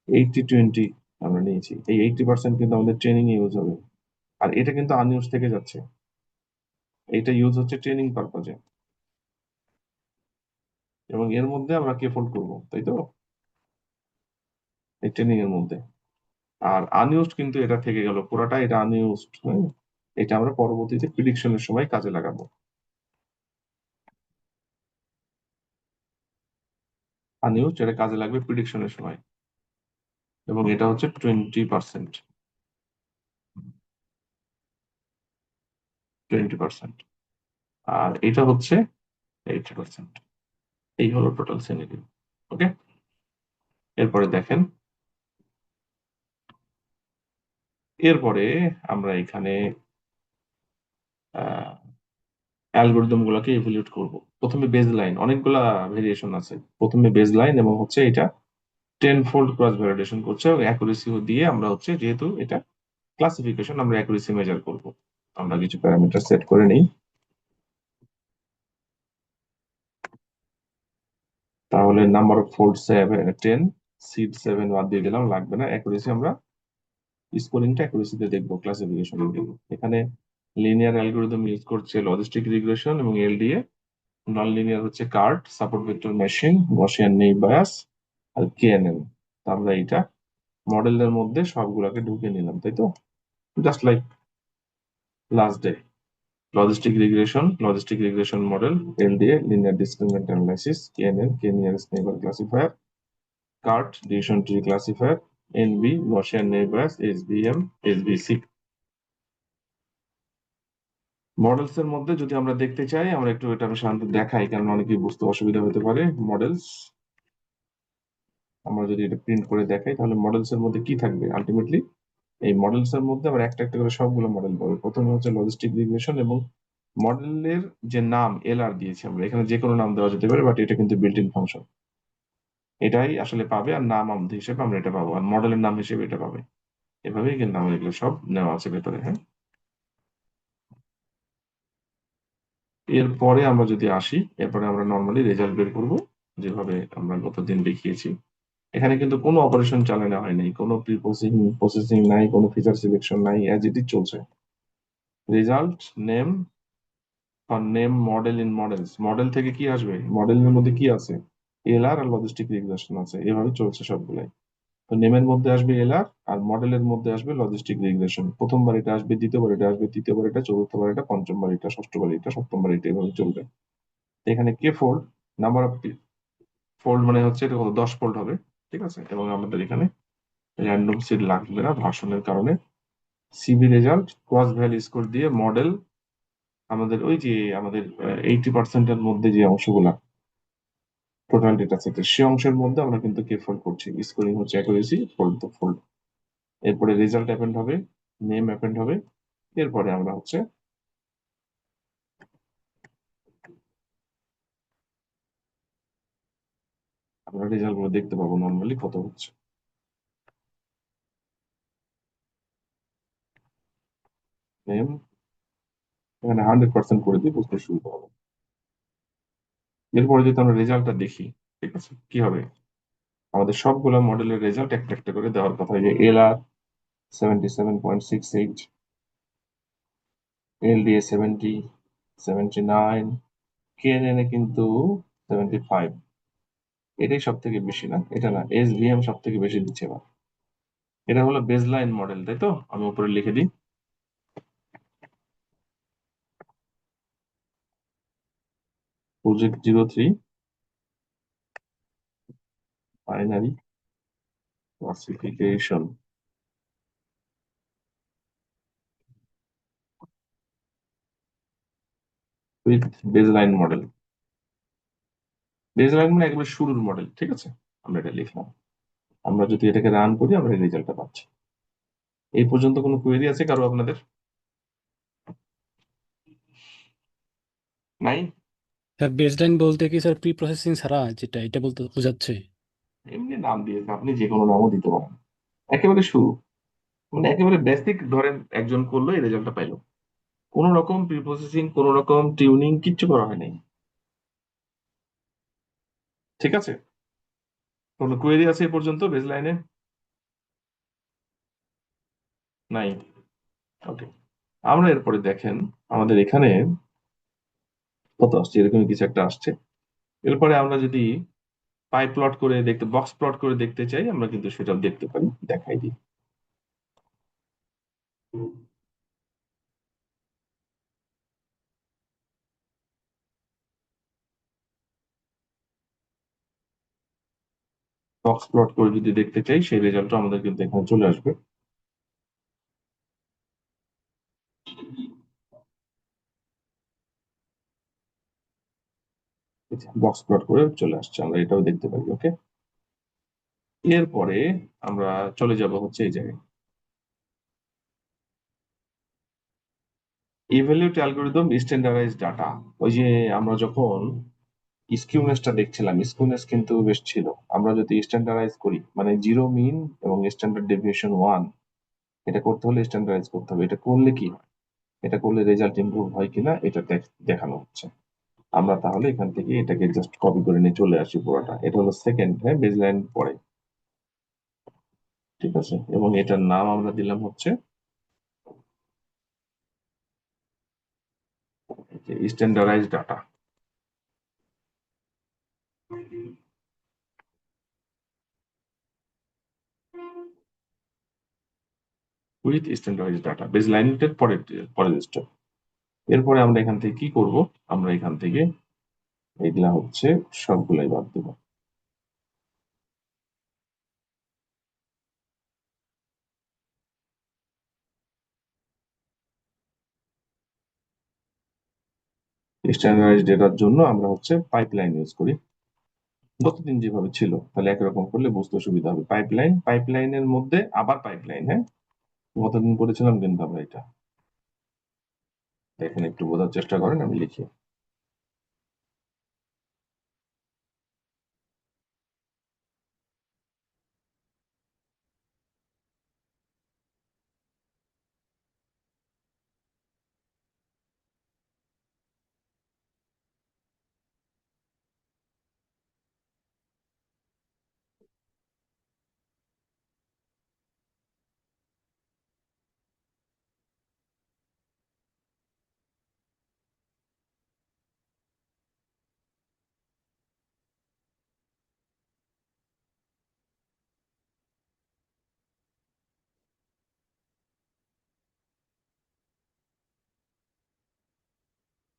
Speaker 1: 80-20 আমরা নিয়েছি। এই 80% কিন্তু আমাদের ট্রেনিং ইউজ হবে, আর এটা কিন্তু আনইউজ থেকে যাচ্ছে। এটা ইউজ হচ্ছে ট্রেনিং পারপাজে, এবং এর মধ্যে আমরা কে ফোল্ড করবো, তাই তো, এই ট্রেনিং এর মধ্যে। আর আনইউজড কিন্তু এটা থেকে গেল পুরাটা, এটা আনইউজড। এটা আমরা পরবর্তীতে প্রিডিকশনের সময় কাজে লাগাবো। আনইউজড এটা কাজে লাগবে প্রিডিকশনের সময়, এবং এটা হচ্ছে 20%। 20%, আর এটা হচ্ছে 80%। এই হলো টোটাল সিনারিও। ওকে, এরপরে দেখেন, এরপরে আমরা এখানে অ্যালগোরিদম গুলোকে ইভ্যালুয়েট করব। প্রথমে বেজ লাইন, অনেকগুলা ভেরিয়েশন আছে। প্রথমে বেজ লাইন, এবং হচ্ছে এটা 10 ফোল্ড ক্রস ভ্যালিডেশন করছে, এবং অ্যাকুরেসি দিয়ে আমরা হচ্ছে, যেহেতু এটা ক্লাসিফিকেশন, আমরা অ্যাকুরেসি মেজার করব। আমরা কিছু প্যারামিটার সেট করে নিই। তাহলে নাম্বার অফ ফোল্ড 10, সিড 7 বাদ দিয়ে দিলাম, লাগবে না। অ্যাকুরেসি আমরা স্কোরিংটা অ্যাকুরেসিতে দেখবো, ক্লাসিফিকেশন দেখবো। এখানে লিনিয়ার অ্যালগোরিদম ইউজ করছে লজিস্টিক রিগ্রেশন এবং এলডিএ। নন লিনিয়ার হচ্ছে cart, support vector machine, Gaussian naive bias, আর কেএনএন। তো আমরা এইটা মডেলের মধ্যে সবগুলোকে ঢুকে নিলাম, তাই তো, just like last day. Logistic regression model, LDA linear discriminant analysis, KNN k nearest neighbour classifier, CART decision tree classifier, NB Gaussian naive Bayes, SVM, SVC. Models এর মধ্যে যদি আমরা দেখতে চাই, আমরা একটু এটা আমি সাধারণত দেখাই, কারণ অনেকেই বুঝতে অসুবিধা হতে পারে। মডেলস, আমরা যদি এটা প্রিন্ট করে দেখাই, তাহলে মডেলস এর মধ্যে কি থাকবে আলটিমেটলি। এই মডেলস এর মধ্যে আমরা একটা একটা করে সবগুলো মডেল পাবো। প্রথমে হচ্ছে লজিস্টিক রিগ্রেশন, এবং মডেলের যে নাম এলআর দিয়েছি আমরা, এখানে যে কোনো নাম দেওয়া যেতে পারে, বাট এটা কিন্তু বিল্ট ইন ফাংশন, এটাই আসলে পাবে। আর নাম হিসেবে আমরা এটা পাবো, আর মডেলের নাম হিসেবে এটা পাবে। এভাবেই কিন্তু আমাদের এগুলো সব নেওয়া আছে ভেতরে। হ্যাঁ, এরপরে আমরা যদি আসি, এরপরে আমরা নর্মালি রেজাল্ট বের করবো, যেভাবে আমরা গতদিন দেখিয়েছি। এখানে কিন্তু কোনো অপারেশন চালানো হয় নাই, কোনো প্রি প্রসেসিং নাই, কোনো ফিচার সিলেকশন নাই, অ্যাজ ইট ইজ চলছে। রেজাল্ট নেম, আর name model in models, model থেকে কি আসবে, মডেলের মধ্যে কি আছে, এলআর আর লজিস্টিক রিগ্রেশন আছে, এভাবে চলছে সবগুলাই। তো নেমের মধ্যে আসবে এলআর, আর মডেলের মধ্যে আসবে লজিস্টিক রিগ্রেশন। প্রথমবার এটা আসবে, দ্বিতীয়বার এটা আসবে, তৃতীয়বার এটা, চতুর্থবার এটা, পঞ্চমবার এটা, ষষ্ঠবার এটা, সপ্তমবার এটা, এভাবে চলবে। এখানে কে ফোল্ড, নাম্বার অফ ফোল্ড মানে হচ্ছে এটা কত, 10 ফোল্ড হবে। ঠিক আছে, এবং আমাদের এখানে র্যান্ডম সিড লাগবে না ভার্সনের কারণে। CV result cross value score দিয়ে মডেল, আমাদের ওই যে আমাদের 80%-এর মধ্যে যে অংশগুলা টোটাল ডেটা সেটের, সে অংশের মধ্যে আমরা কিন্তু কে ফোল্ড করছি। স্কোরিং হচ্ছে অ্যাকুরেসি, ফোল্ড তো ফোল্ড। এরপরে রেজাল্ট অ্যাপেন্ড হবে, নেম অ্যাপেন্ড হবে। এরপরে আমরা হচ্ছে আমরা রেজাল্ট গুলো দেখতে পাবো নর্মালি কত হচ্ছে। নেম এখানে 100% করে দিই, বুঝতে সুবিধা হবে। এরপরে যদি আমরা রেজাল্টটা দেখি, ঠিক আছে, কি হবে, আমাদের সবগুলো মডেলের রেজাল্ট একটা একটা করে দেওয়ার কথা। যে এল আর 77.68, এলডিএ 79, কেএনএন এ কিন্তু 75। এটাই সব থেকে বেশি, না এটা না, এসভিএম সব থেকে বেশি দিচ্ছে এবার। এটা হলো বেসলাইন মডেল, তাই তো? আমি উপরে লিখে দিই, project 03 binary classification with baseline model. Baseline মানে একবার শুরুর মডেল, ঠিক আছে, আমরা এটা লিখলাম। আমরা যদি এটাকে রান করি আমরা এই রেজাল্টটা পাচ্ছি। এই পর্যন্ত কোনো কোয়েরি আছে কারো আপনাদের? নাই?
Speaker 6: স্যার বেসলাইন বলতে কি স্যার প্রি প্রসেসিং ছাড়া যেটা এটা বলতে বোঝাচ্ছে?
Speaker 1: এমনি নাম দিয়েছে, আপনি যে কোনো নামও দিতে পারেন। একেবারে শুরু, মানে একেবারে বেসিক, ধরেন একজন করলো, এই রেজাল্টটা পাইলো, কোন রকম প্রি প্রসেসিং, কোন রকম টিউনিং কিচ্ছু করা হয় নাই। ঠিক আছে, কোনো কোয়েরি আছে এই পর্যন্ত বেসলাইনে? নাই? ওকে, আমরা এরপরে দেখেন আমাদের এখানে কত আসছে, এরকম কিছু একটা আসছে। এরপরে আমরা যদি পাই প্লট করে দেখতে, বক্স প্লট করে দেখতে চাই, আমরা কিন্তু সেটাও দেখতে পারি, দেখাই দিই। বক্স প্লট করে যদি দেখতে চাই, সেই রেজাল্টটা আমাদের কিন্তু এখানে চলে আসবে। বক্স প্লট করে চলে আসছে, আমরা এটাও দেখতে পারি। ওকে, এরপরে আমরা চলে যাব হচ্ছে এই জায়গায়, ইভ্যালুয়েট অ্যালগরিদম স্ট্যান্ডার্ডাইজ ডাটা। ওই যে আমরা যখন স্কিউনেসটা দেখছিলাম, স্কিউনেস কিন্তু বেশ ছিল। আমরা যদি স্ট্যান্ডার্ডাইজ করি, মানে জিরো মিন এবং স্ট্যান্ডার্ড ডেভিয়েশন 1, এটা করতে হলে স্ট্যান্ডার্ডাইজ করতে হবে। এটা করলে কি হয়, এটা করলে রেজাল্ট ইমপ্রুভ হয় কিনা এটা দেখানো হচ্ছে। আমরা তাহলে এখান থেকে এটাকে জাস্ট কপি করে নিয়ে চলে আসি পুরোটা। এটা হলো সেকেন্ড, হ্যাঁ, বেসলাইন পরে, ঠিক আছে, এবং এটার নাম আমরা দিলাম হচ্ছে standardise data with standardise data, বেসলাইনের পরের স্টেপ। এরপরে আমরা এখান থেকে কি করব, আমরা এখান থেকে এগুলা হচ্ছে সবগুলাই বাদ দেব। স্ট্যান্ডার্ডাইজ ডেটার জন্য আমরা হচ্ছে পাইপলাইন ইউজ করি, গতদিন যেভাবে ছিল, তাহলে একরকম করলে বুঝতে সুবিধা হবে। পাইপলাইন, পাইপলাইনের মধ্যে আবার পাইপলাইন, হ্যাঁ, গতদিন করেছিলাম কিন্তু আমরা এটা। দেখেন, একটু বোঝার চেষ্টা করেন, আমি লিখি।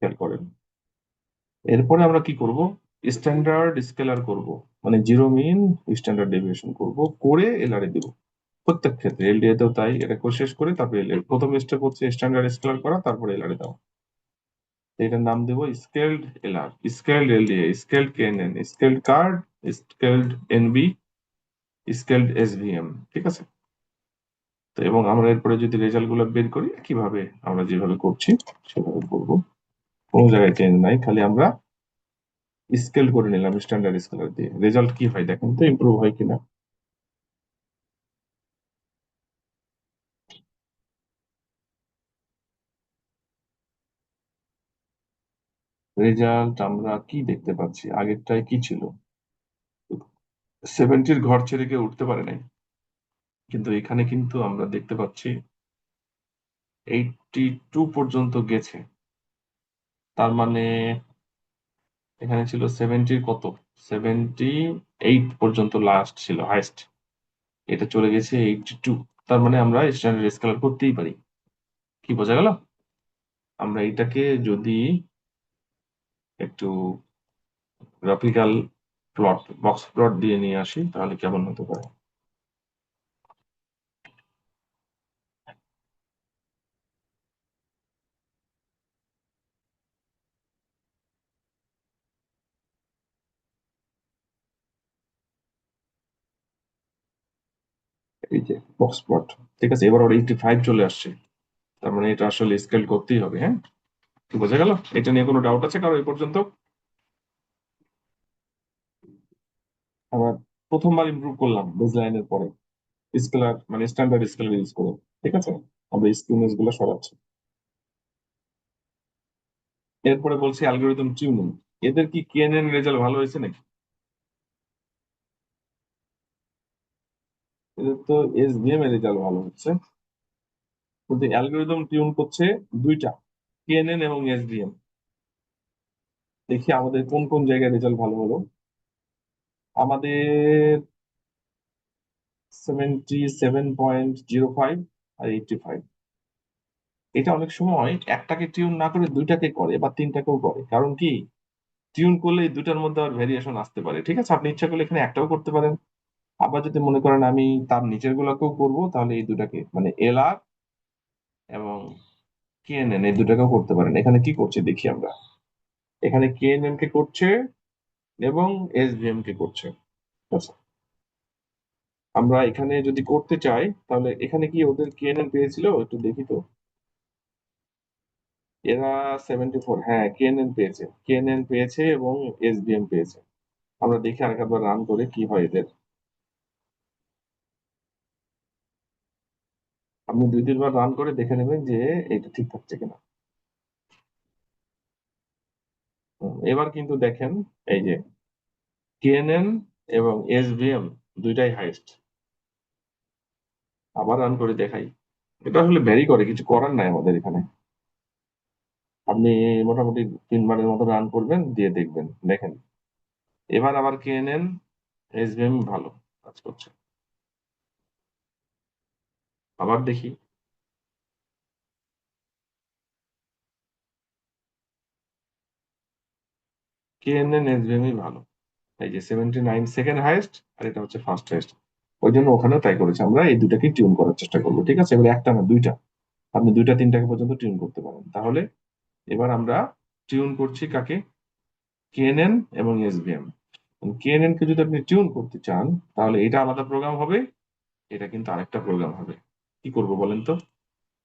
Speaker 1: খেয়াল করেন, এরপরে আমরা কি করব, স্ট্যান্ডার্ড স্কেলার করব, মানে জিরো মিন স্ট্যান্ডার্ড ডেভিয়েশন করব, করে এলআরএ দিব। প্রত্যেক ক্ষেত্রে এলডিএ তেও তাই, এটা করে শেষ করে তারপরে এলআরএ। প্রথম স্টেপ হচ্ছে স্ট্যান্ডার্ড স্কেলার করা, তারপরে এলআরএ দেওয়া। এটার নাম দেবো scaled LR, scaled LDA, scaled KNN, scaled CART, scaled NB, scaled SVM, ঠিক আছে। তো এবং আমরা এরপরে যদি রেজাল্ট গুলো বের করি, কিভাবে আমরা যেভাবে করছি সেভাবে করবো, কোনো জায়গায় চেঞ্জ নাই, খালি আমরা স্কেল করে নিলাম স্ট্যান্ডার্ড স্কেলার দিয়ে। রেজাল্ট কি হয় দেখেন তো, ইমপ্রুভ হয় কিনা। রেজাল্ট আমরা কি দেখতে পাচ্ছি, আগেরটায় কি ছিল, 70-র ঘর ছেড়ে কেউ উঠতে পারে নাই, কিন্তু এখানে কিন্তু আমরা দেখতে পাচ্ছি 82 পর্যন্ত গেছে। তার মানে এখানে ছিল 70-র কত, 78 পর্যন্ত লাস্ট ছিল হাইস্ট, এটা চলে গেছে 82। তার মানে আমরা স্ট্যান্ডার্ড স্কেলার করতেই পারি। কি বোঝা গেল? আমরা এটাকে যদি একটু গ্রাফিক্যাল প্লট, বক্স প্লট দিয়ে নিয়ে আসি তাহলে কেমন হতে পারে। এই যে বক্স প্লট, ঠিক আছে, এবার ওর 85 চলে আসছে, তার মানে এটা আসলে স্কেল করতেই হবে। হ্যাঁ, কি বোঝা গেল? এটা নিয়ে কোনো ডাউট আছে কারো এই পর্যন্ত? আবার প্রথমবার ইমপ্রুভ করলাম বেসলাইনের পরে, স্কেলার মানে স্ট্যান্ডার্ড স্কেলার ইউজ করে। ঠিক আছে, আমরা স্কিউনেস গুলো সরাচ্ছি। এরপরে বলছি অ্যালগোরিদম টিউনিং। এদের কি কেএনএন রেজাল্ট ভালো হয়েছে নাকি? এদের তো এসভিএম এর রেজাল্ট ভালো হচ্ছে, কিন্তু অ্যালগোরিদম টিউন করছে দুইটা, কেএনএন এবং এসভিএম। দেখি আমাদের কোন কোন জায়গায় রেজাল্ট ভালো হলো। আমাদের 77.05 আর 85। এটা অনেক সময় একটাকে টিউন না করে দুইটাকে করে বা তিনটাকেও করে, কারণ কি, টিউন করলে এই দুটার মধ্যে আর ভেরিয়েশন আসতে পারে। ঠিক আছে, আপনি ইচ্ছা করলে এখানে একটাও করতে পারেন, আবার যদি মনে করেন আমি তার নিচের গুলাকেও করবো, তাহলে এই দুটাকে মানে এলআর এবং কেএনএন এই দুটাকেও করতে পারেন। এখানে কি করছে দেখি আমরা, এখানে কেএনএন কে করছে এবং এসভিএম কে করছে। আচ্ছা, আমরা এখানে যদি করতে চাই তাহলে এখানে কি ওদের কেএনএন পেয়েছিল একটু দেখি তো। এরা 74, হ্যাঁ কেএনএন পেয়েছে, কেএনএন পেয়েছে এবং এসভিএম পেয়েছে। আমরা দেখি আরেকবার রান করে কি হয় এদের। আপনি 2-3 বার রান করে দেখে নেবেন যে এটা ঠিক থাকছে কিনা। এবার কিন্তু দেখেন, এই যে কেএনএন এবং এসভিএম দুইটাই হাইস্ট। আবার রান করে দেখাই, এটা আসলে ভ্যারি করে, কিছু করার নাই আমাদের এখানে। আপনি মোটামুটি 3 বারের মতো রান করবেন, দিয়ে দেখবেন, দেখেন এবার আবার কেএনএন এসভিএম ভালো কাজ করছে। আবার দেখি, কেএনএন এসভিএমই ভালো। এই যে 79 সেকেন্ড হাইয়েস্ট, আর এটা হচ্ছে ফার্স্ট হাইয়েস্ট। ওই জন্য ওখানেও তাই করেছে। আমরা এই দুটাকে টিউন করার চেষ্টা করবো। ঠিক আছে, এবার একটা না দুইটা, আপনি দুইটা তিনটাকে পর্যন্ত টিউন করতে পারেন। তাহলে এবার আমরা টিউন করছি কাকে, কেএনএন এবং এসভিএম। কেএনএন কে যদি আপনি টিউন করতে চান তাহলে এটা আলাদা প্রোগ্রাম হবে, এটা কিন্তু আরেকটা প্রোগ্রাম হবে। কি করব বলেন তো,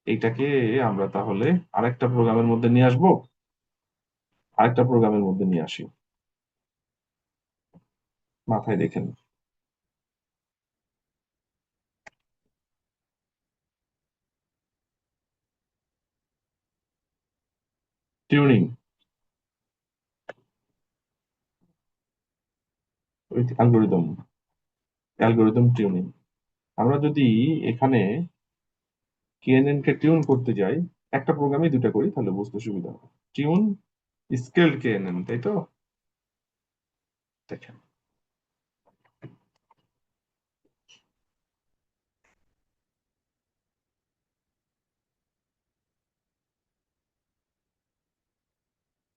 Speaker 1: এইটাকে আমরা তাহলে আরেকটা প্রোগ্রামের মধ্যে নিয়ে আসবো, আরেকটা প্রোগ্রামের মধ্যে নিয়ে আসি। মাথায় দেখেন, tuning with algorithm, algorithm tuning. আমরা যদি এখানে কেএনএন কে টিউন করতে যাই, একটা প্রোগ্রামে দুটা করি তাহলে বুঝতে সুবিধা হবে। টিউন স্কেলড কেএনএন, তাই তো? দেখেন,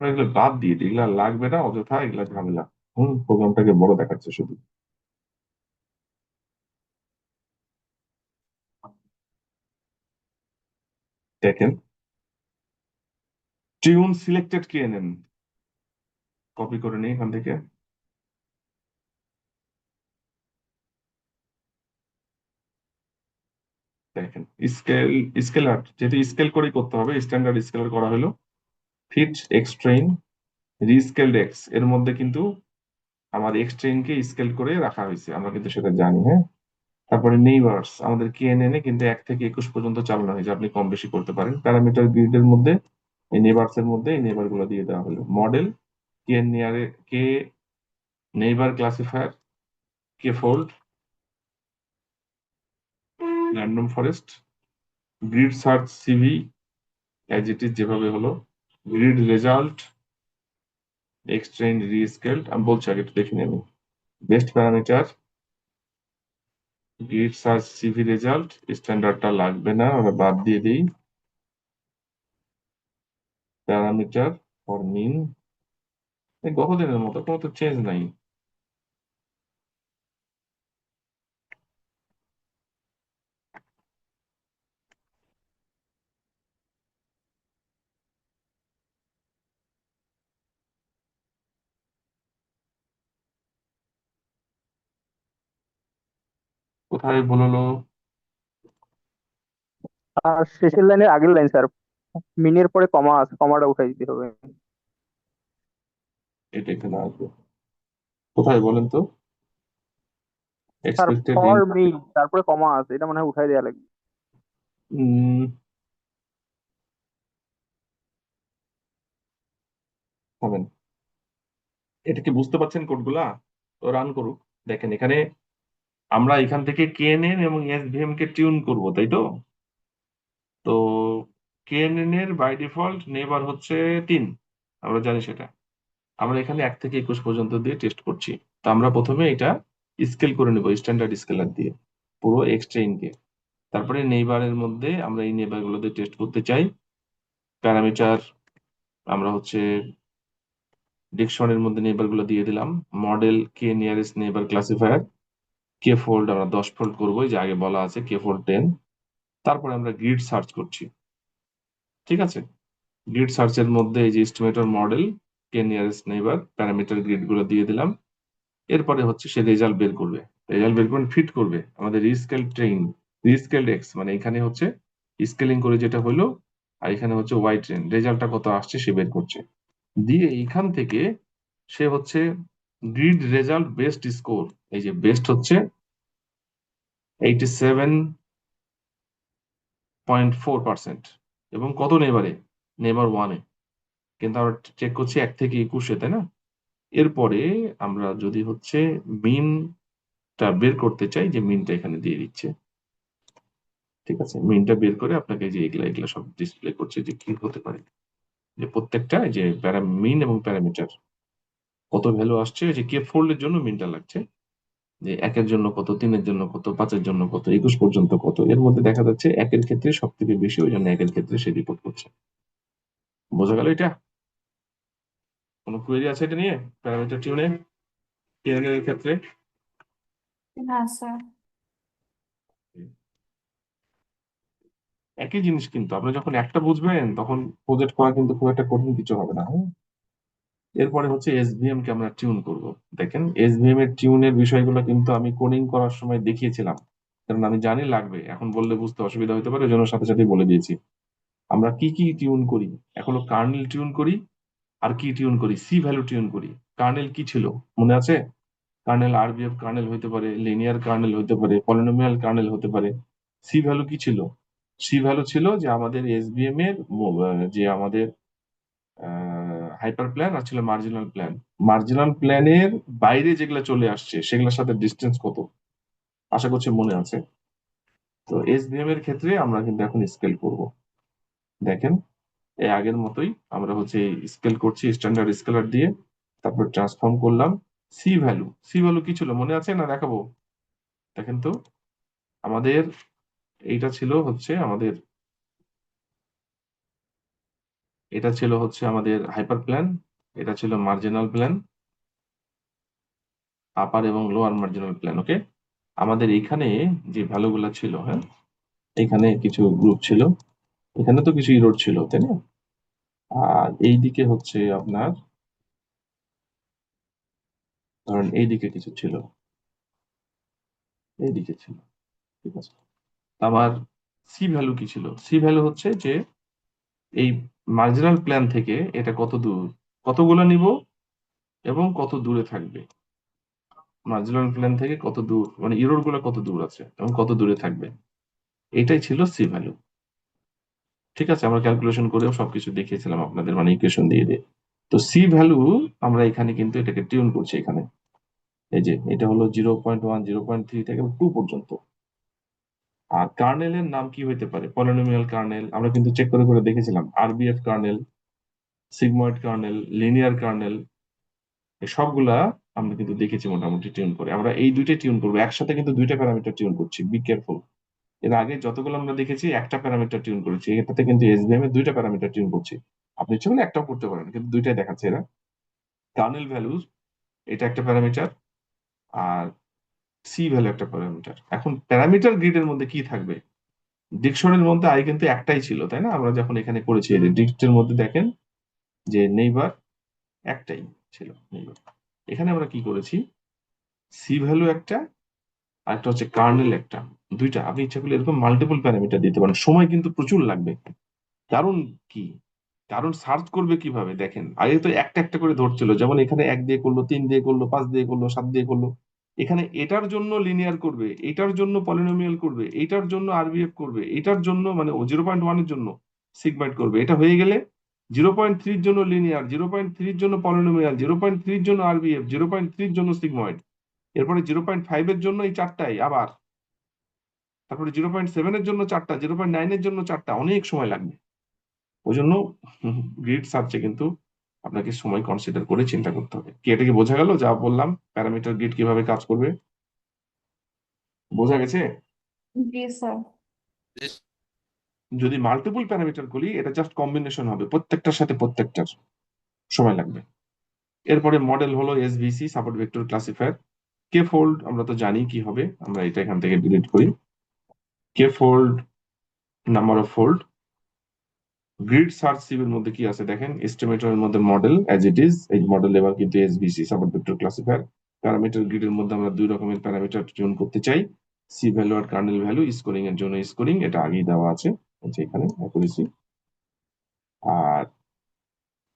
Speaker 1: আমরা এগুলো বাদ দিয়ে দিই, এগুলা লাগবে না, অযথা এগুলা ঝামেলা। প্রোগ্রামটাকে বড় দেখাচ্ছে শুধু। দেখেন, টিউন সিলেক্টেড কেএনএন, কপি করে নিই এখান থেকে। দেখেন স্কেল, স্কেলার যেহেতু স্কেল করেই করতে হবে, স্ট্যান্ডার্ড স্কেলার করা হলো। ফিট এক্সট্রেইন রিস্কেলড এক্স, এর মধ্যে কিন্তু আমার এক্সট্রেইন কে স্কেল করে রাখা হয়েছে, আমরা কিন্তু সেটা জানি। হ্যাঁ, তারপরে নেইবার্স, আমাদের কেএনএন এ কিন্তু 1 থেকে 21 পর্যন্ত চালানো হয়েছে, আপনি কম বেশি করতে পারেন। প্যারামিটার গ্রিডের মধ্যে এই নেইবার্স এর মধ্যে এই নেইবার গুলো দিয়ে দেওয়া হলো। Model k nearest k neighbour classifier k fold, random forest, grid search CV as it is যেভাবে হলো, গ্রিড রেজাল্ট, এক্সচেঞ্জ রিস্কেলড। আমি বলছি আগে একটু দেখে নেব। Best parameter, grid search CV result, স্ট্যান্ডার্ডটা লাগবে না, ওরা বাদ দিয়ে দিই। প্যারামিটার ফর মিন, এই গত দিনের মতো কোনো তো চেঞ্জ নাই। কোথায় ভুল হলো?
Speaker 7: আর শেষের লাইনের আগের লাইন স্যার, মিনের পরে কমা আছে, কমাটা উঠাই দিতে হবে।
Speaker 1: এটা এখানে আসবে কোথায় বলেন তো?
Speaker 7: স্যার
Speaker 1: এক্সপেক্টেড
Speaker 7: ফর মিন তারপরে কমা আছে, এটা মনে হয় উঠাই দেওয়া লাগবে।
Speaker 1: হবেন। এটা কি বুঝতে পারছেন কোডগুলা? তো রান করুক। দেখেন এখানে আমরা এখান থেকে কেএনএন এবং এসভিএম কে টিউন করব, তাই তো? তো কেএনএন এর বাই ডিফল্ট নেবার হচ্ছে 3, আমরা জানি সেটা। আমরা এখানে 1 থেকে 21 পর্যন্ত দিয়ে টেস্ট করছি। তো আমরা প্রথমে এটা স্কেল করে নেব স্ট্যান্ডার্ড স্কেলার দিয়ে, পুরো এক্সট্রেইনকে। তারপরে নেইবারের মধ্যে আমরা এই নেইবার গুলো দিয়ে টেস্ট করতে চাই। প্যারামিটার আমরা হচ্ছে ডিকশনের মধ্যে নেইবার গুলো দিয়ে দিলাম। মডেল কে nearest neighbour classifier, k fold আমরা 10 ফোল্ড করবো, এই যে আগে বলা আছে কে ফোল্ড 10। তারপরে আমরা গ্রিড সার্চ করছি, ঠিক আছে? গ্রিড সার্চের মধ্যে এই যে এস্টিমেটর মডেল কে নিয়ারেস্ট নেইবার প্যারামিটার গ্রিড গুলো দিয়ে দিলাম। এরপরে হচ্ছে সে রেজাল্ট বের করবে, রেজাল্ট বের করে ফিট করবে আমাদের রিস্কেল ট্রেন, রিস্কেলড এক্স, মানে এখানে হচ্ছে স্কেলিং করে যেটা হলো, আর এখানে হচ্ছে ওয়াই ট্রেন, রেজাল্টটা কত আসছে সে বের করছে। দিয়ে এইখান থেকে সে হচ্ছে গ্রিড রেজাল্ট বেস্ট স্কোর, এই যে বেস্ট হচ্ছে 87.4%, এবং কত নেবারে? নেবার 1-এ। কিন্তু আমরা চেক করছি 1 থেকে 21-এ, তাই না? এরপরে আমরা যদি হচ্ছে মিনটা বের করতে চাই, যে মিনটা এখানে দিয়ে দিচ্ছে, ঠিক আছে? মিনটা বের করে আপনাকে যে এগুলা এগুলা সব ডিসপ্লে করছে যে কি হতে পারে, যে প্রত্যেকটা যে মিন এবং প্যারামিটার কত ভ্যালু আসছে, যে কে ফোল্ডের জন্য মিনটা লাগছে, যে 1-এর জন্য কত, 3-এর জন্য কত, 5-এর জন্য কত, 21 পর্যন্ত কত। এর মধ্যে দেখা যাচ্ছে 1-এর ক্ষেত্রে সব থেকে বেশি, ওই জন্য 1-এর ক্ষেত্রে সে রিপোর্ট করছে। বোঝা গেল এটা? কোনো কোয়েরি আছে এটা নিয়ে প্যারামিটার টিউনে এর ক্ষেত্রে?
Speaker 5: না স্যার।
Speaker 1: একই জিনিস, কিন্তু আপনি যখন একটা বুঝবেন তখন প্রজেক্ট করা কিন্তু খুব একটা কঠিন কিছু হবে না, হ্যাঁ? এরপরে হচ্ছে এসভিএম কে আমরা টিউন করব। দেখেন এসভিএম এর টিউনের বিষয়গুলো কিন্তু আমি কোডিং করার সময় দেখিয়েছিলাম, কারণ আমি জানি লাগবে, এখন বললে বুঝতে অসুবিধা হতে পারে, ওই জন্য সাথে সাথে বলে দিয়েছি। আমরা কি কি টিউন করি, এখনো কার্নেল টিউন করি, আর কি টিউন করি, সি ভ্যালু টিউন করি। কার্নেল কি ছিল মনে আছে? কার্নেল আরবিএফ কার্নেল হতে পারে, লিনিয়ার কার্নেল হতে পারে, পলিনোমিয়াল কার্নেল হতে পারে। সি ভ্যালু কি ছিল? সি ভ্যালু ছিল যে আমাদের এসভিএম এর যে আমাদের হাইপার প্ল্যান আর ছিল মার্জিনাল প্ল্যান। মার্জিনাল প্ল্যানের বাইরে যেগুলো চলে আসছে সেগুলোর সাথে ডিস্টেন্স কত, আশা করছি মনে আছে। তো এসভিএম এর ক্ষেত্রে আমরা কিন্তু এখন স্কেল করব। দেখেন এই আগের মতোই আমরা হচ্ছে স্কেল করছি স্ট্যান্ডার্ড স্কেলার দিয়ে, তারপর ট্রান্সফর্ম করলাম। সি ভ্যালু, সি ভ্যালু কি ছিল মনে আছে না? দেখাবো, দেখেন তো। আমাদের এইটা ছিল হচ্ছে আমাদের, এটা ছিল হচ্ছে আমাদের হাইপার প্ল্যান, এটা ছিল মার্জিনাল প্ল্যান, আপার এবং লোয়ার মার্জিনাল প্ল্যান। ওকে, আমাদের এখানে যে ভ্যালুগুলো ছিল, হ্যাঁ, এখানে কিছু গ্রুপ ছিল, এখানে তো কিছু ইরোড ছিল, তাই না? আর এইদিকে হচ্ছে আপনার ধরেন এইদিকে কিছু ছিল, এইদিকে ছিল, ঠিক আছে? আমার সি ভ্যালু কি ছিল? সি ভ্যালু হচ্ছে যে এই মার্জিনাল প্ল্যান থেকে এটা কত দূর, কতগুলো নিব এবং কত দূরে থাকবে। মার্জিনাল প্ল্যান থেকে কত দূর, মানে ইরোড গুলো কত দূর আছে এবং কত দূরে থাকবে, এটাই ছিল সি ভ্যালু। ঠিক আছে, আমরা ক্যালকুলেশন করেও সবকিছু দেখিয়েছিলাম আপনাদের, মানে ইকুয়েশন দিয়ে দিয়ে। তো সি ভ্যালু আমরা এখানে কিন্তু এটাকে টিউন করছি এখানে। এই যে এটা হলো 0.1 0.3 থেকে 2 পর্যন্ত। আর কার্নেলের নাম কি হইতে পারে? পলিনোমিয়াল কার্নেল, আমরা কিন্তু চেক করে করে দেখেছিলাম। RBF kernel, sigmoid kernel, linear kernel, এই সবগুলা আমরা কিন্তু দেখেছি মোটামুটি টিউন করে। আমরা এই দুইটাই টিউন করবো একসাথে, কিন্তু দুইটা প্যারামিটার টিউন করছি, বি কেয়ারফুল। এর আগে যতগুলো আমরা দেখেছি একটা প্যারামিটার টিউন করেছি, এটাতে কিন্তু এসবিএম এর দুইটা প্যারামিটার টিউন করছি। আপনি ইচ্ছে করলে একটাও করতে পারেন, কিন্তু দুইটাই দেখাচ্ছে এরা। কার্নেল ভ্যালুজ এটা একটা প্যারামিটার, আর সি ভ্যালু একটা প্যারামিটার। এখন প্যারামিটার গ্রিডের মধ্যে কি থাকবে? ডিকশনের মধ্যে আই কিন্তু একটাই ছিল, তাই না? আমরা যখন এখানে করেছি, এই ডিক্টের মধ্যে দেখেন যে নেইবার একটাই ছিল, নেইবার। এখানে আমরা কি করেছি? সি ভ্যালু একটা, আর একটা হচ্ছে কার্নেল একটা, দুইটা। আপনি ইচ্ছা করলে এরকম মাল্টিপল প্যারামিটার দিতে পারেন, সময় কিন্তু প্রচুর লাগবে। কারণ কি? কারণ সার্চ করবে কিভাবে? দেখেন, আগে তো একটা একটা করে ধরছিল, যেমন এখানে 1 দিয়ে করলো, 3 দিয়ে করলো, 5 দিয়ে করলো, 7 দিয়ে করলো। এখানে এটার জন্য লিনিয়ার করবে, এটার জন্য পলিনোমিয়াল করবে, এটার জন্য আরবিএফ করবে, এটার জন্য মানে 0.1 এর জন্য সিগমাইড করবে। এটা হয়ে গেলে 0.3 জন্য লিনিয়ার, 0.3 জন্য পলিনোমিয়াল, 0.3 জন্য আরবিএফ, 0.3 জন্য সিগময়েড। এরপরে 0.5 এর জন্য এই চারটাই আবার, তারপরে 0.7 এর জন্য চারটা, 0.9 এর জন্য চারটা, অনেক সময় লাগবে। ওই জন্য গ্রিড সার্চে কিন্তু আপনাকে সময় কনসিডার করে চিন্তা করতে হবে। কি এটা কি বোঝা গেল যা বললাম? প্যারামিটার গ্রিড কিভাবে কাজ করবে বোঝা গেছে?
Speaker 5: জি স্যার।
Speaker 1: যদি মাল্টিপল প্যারামিটার করি, এটা জাস্ট কম্বিনেশন হবে, প্রত্যেকটার সাথে প্রত্যেকটার সময় লাগবে। এরপরে মডেল হলো এসভিসি, support vector classifier. K fold আমরা তো জানি কি হবে, আমরা এটা এখান থেকে ডিলিট করি। K fold, number of fold. Grid search সিভের মধ্যে কি আছে দেখেন, এস্টিমেটরের মধ্যে মডেল অ্যাজ ইট ইজ, এই মডেল এবার কিন্তু SVC, support vector classifier. Parameter গ্রিডের মধ্যে আমরা দুই রকমের প্যারামিটার টিউন করতে চাই, সি ভ্যালু আর কার্নেল ভ্যালু। স্কোরিং এর জন্য স্কোরিং, এটা আগেই দেওয়া আছে, আচ্ছা এখানে অ্যাকুরেসি। আর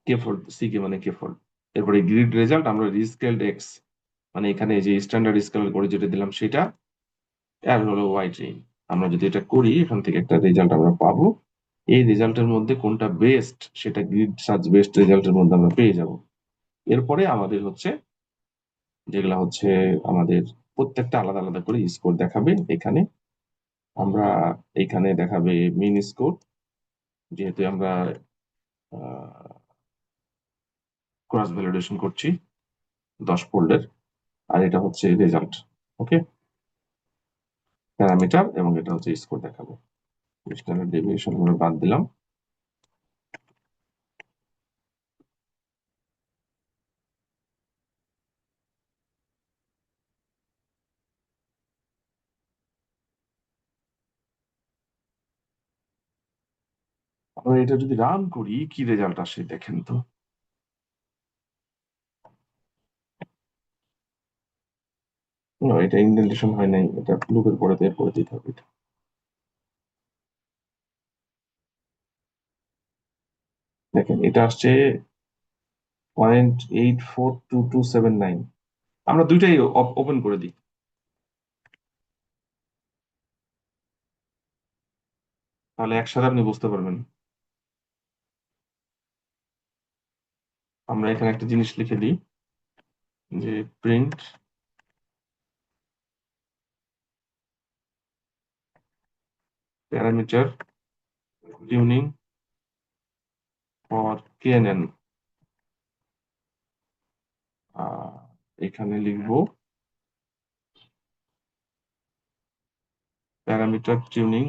Speaker 1: কে ফোল্ড, সি কে মানে কে ফোল্ড। এরপরে গ্রিড রেজাল্ট আমরা রিস্কেলড এক্স, মানে এখানে যে স্ট্যান্ডার্ড স্কেল করে যেটা দিলাম সেটা, আর হলো ওয়াই ট্রেন। আমরা যদি এটা করি, এখান থেকে একটা রেজাল্ট আমরা পাবো। এই রেজাল্টের মধ্যে কোনটা বেস্ট, সেটা গ্রিড সার্চ বেস্ট রেজাল্টের মধ্যে আমরা পেয়ে যাব। এরপরে আমাদের হচ্ছে যেগুলা হচ্ছে আমাদের প্রত্যেকটা আলাদা আলাদা করে স্কোর দেখাবে। এখানে আমরা এখানে দেখাবে মিন স্কোর, যেহেতু আমরা ক্রস ভ্যালিডেশন করছি 10 ফোল্ডের। আর এটা হচ্ছে রেজাল্ট, ওকে, প্যারামিটার, এবং এটা হচ্ছে স্কোর দেখাবো। স্ট্যান্ডার্ড ডেভিয়েশন আমরা বাদ দিলাম। আমরা এটা যদি রান করি, কি রেজাল্ট আসে দেখেন তো। না, এটা ইন্ডেন্টেশন হয় নাই, এটা লুপের পরে এরপরে দিতে হবে এটা। দেখেন এটা আসছে 0.842279। আমরা দুইটাই ওপেন করে দিই, তাহলে একসাথে আপনি বুঝতে পারবেন। আমরা এখানে একটা জিনিস লিখে দিই, যে print parameter tuning for KNN. এখানে লিখবো parameter tuning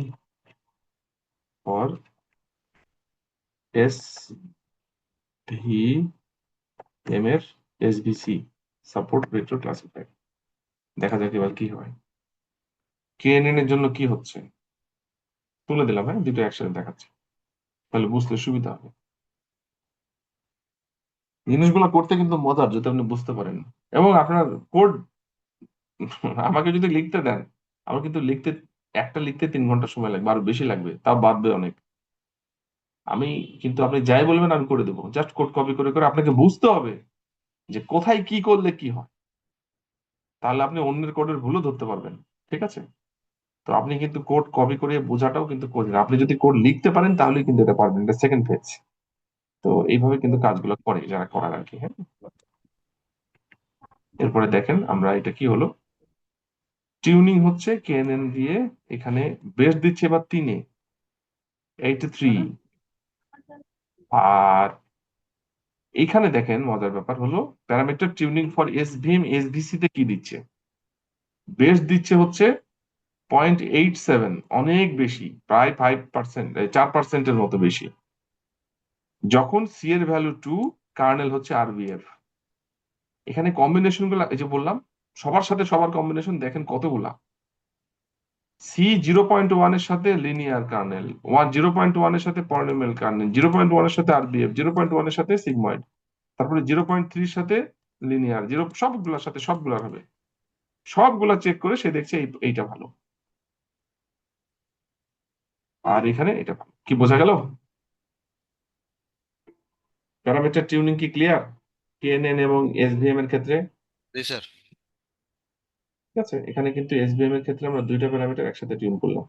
Speaker 1: for S V M এর এসভিসি, সাপোর্ট ভেক্টর ক্লাসিফায়ার। দেখা যাক এবার কি হয়। কেএনএন এর জন্য কি হচ্ছে তুলে দিলাম, হ্যাঁ দুটো একসাথে দেখাচ্ছে, তাহলে বুঝতে সুবিধা হবে। জিনিসগুলো করতে কিন্তু মজার, যদি আপনি বুঝতে পারেন। এবং আপনার কোড আমাকে যদি লিখতে দেন, আমার কিন্তু একটা লিখতে 3 ঘন্টা সময় লাগবে, আরো বেশি লাগবে, তাও বাদবে অনেক। আমি কিন্তু আপনি যাই বলবেন আমি করে দেবো, জাস্ট কোড কপি করে করে আপনাকে বুঝতে হবে যে কোথায় কি করলে কি হয়, তাহলে আপনি অন্যের কোডের ভুলও ধরতে পারবেন। ঠিক আছে? তো আপনি কিন্তু কোড কপি করে বোঝাটাও কিন্তু কঠিন, আপনি যদি কোড লিখতে পারেন তাহলে কিন্তু এটা পারবেন, এটা সেকেন্ড ফেজ। তো এইভাবে কিন্তু কাজগুলো করে যারা করার আর কি, হ্যাঁ। এরপরে দেখেন আমরা এটা কি হলো, টিউনিং হচ্ছে কেএনএন দিয়ে, এখানে বেস দিচ্ছে এবার 3-এ 83। আর এইখানে দেখেন মজার ব্যাপার হলো প্যারামিটার টিউনিং ফর এসভিএম এসভিসি তে কি দিচ্ছে, বেস দিচ্ছে হচ্ছে 0.87, অনেক বেশি, প্রায় 5%, 4%-এর মতো বেশি। যখন সি এর ভ্যালু 2, কার্নেল হচ্ছে আরবিএফ। এখানে কম্বিনেশন গুলা এই যে বললাম, সবার সাথে সবার কম্বিনেশন দেখেন কতগুলা। সি 0.1 এর সাথে লিনিয়ার কার্নেল, 0.1 এর সাথে পলিনোমিয়াল কার্নেল, 0.1 এর সাথে আরবিএফ, 0.1 এর সাথে সিগময়েড, তারপরে 0.3 এর সাথে লিনিয়ার, সবগুলোর সাথে সবগুলার হবে, সবগুলা চেক করে সে দেখছে এইটা ভালো, আর এখানে এটা ভালো। কি বোঝা গেল? প্যারামিটার টিউনিং কি ক্লিয়ার কেএনএন এবং এসভিএম এর ক্ষেত্রে?
Speaker 4: জি স্যার।
Speaker 1: ঠিক আছে, এখানে কিন্তু এসভিএম এর ক্ষেত্রে আমরা দুইটা প্যারামিটার একসাথে টিউন করলাম।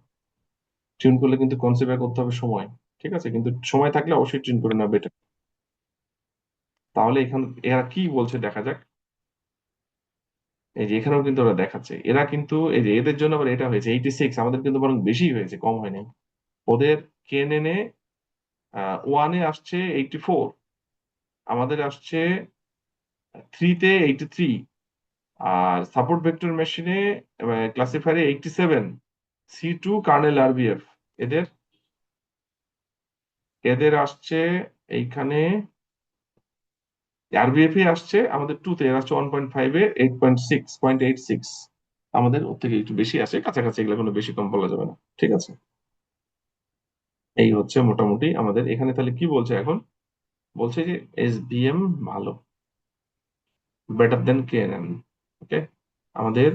Speaker 1: টিউন করলে কিন্তু কনসিডার করতে হবে সময়, ঠিক আছে, কিন্তু সময় থাকলে অবশ্যই টিউন করে নেওয়া বেটার। তাহলে এখানে এরা কি বলছে দেখা যাক। এই যে এখানেও কিন্তু ওরা দেখাচ্ছে, এরা কিন্তু এই যে এদের জন্য আবার এটা হয়েছে 86, আমাদের কিন্তু বরং বেশি হয়েছে, কম হয়নি। ওদের কেএনএন এ 1-এ আসছে 84, আমাদের আসছে 3-তে 83, আর সাপোর্ট ভেক্টর মেশিনে ক্লাসিফায়ারে 87, C2 কার্নেল আরবিএফ, এদের এদের আসছে এইখানে আরবিএফ আসছে আমাদের 2-তে, এর আসছে 1.5-এ 0.86, আমাদের ওর থেকে একটু বেশি আসে, কাছাকাছি, এগুলো কোনো বেশি কম বলা যাবে না। ঠিক আছে, এই হচ্ছে মোটামুটি আমাদের এখানে। তাহলে কি বলছে এখন? বলছে যে এসবিএম ভালো, বেটার দেন কেএনএন। ওকে, আমাদের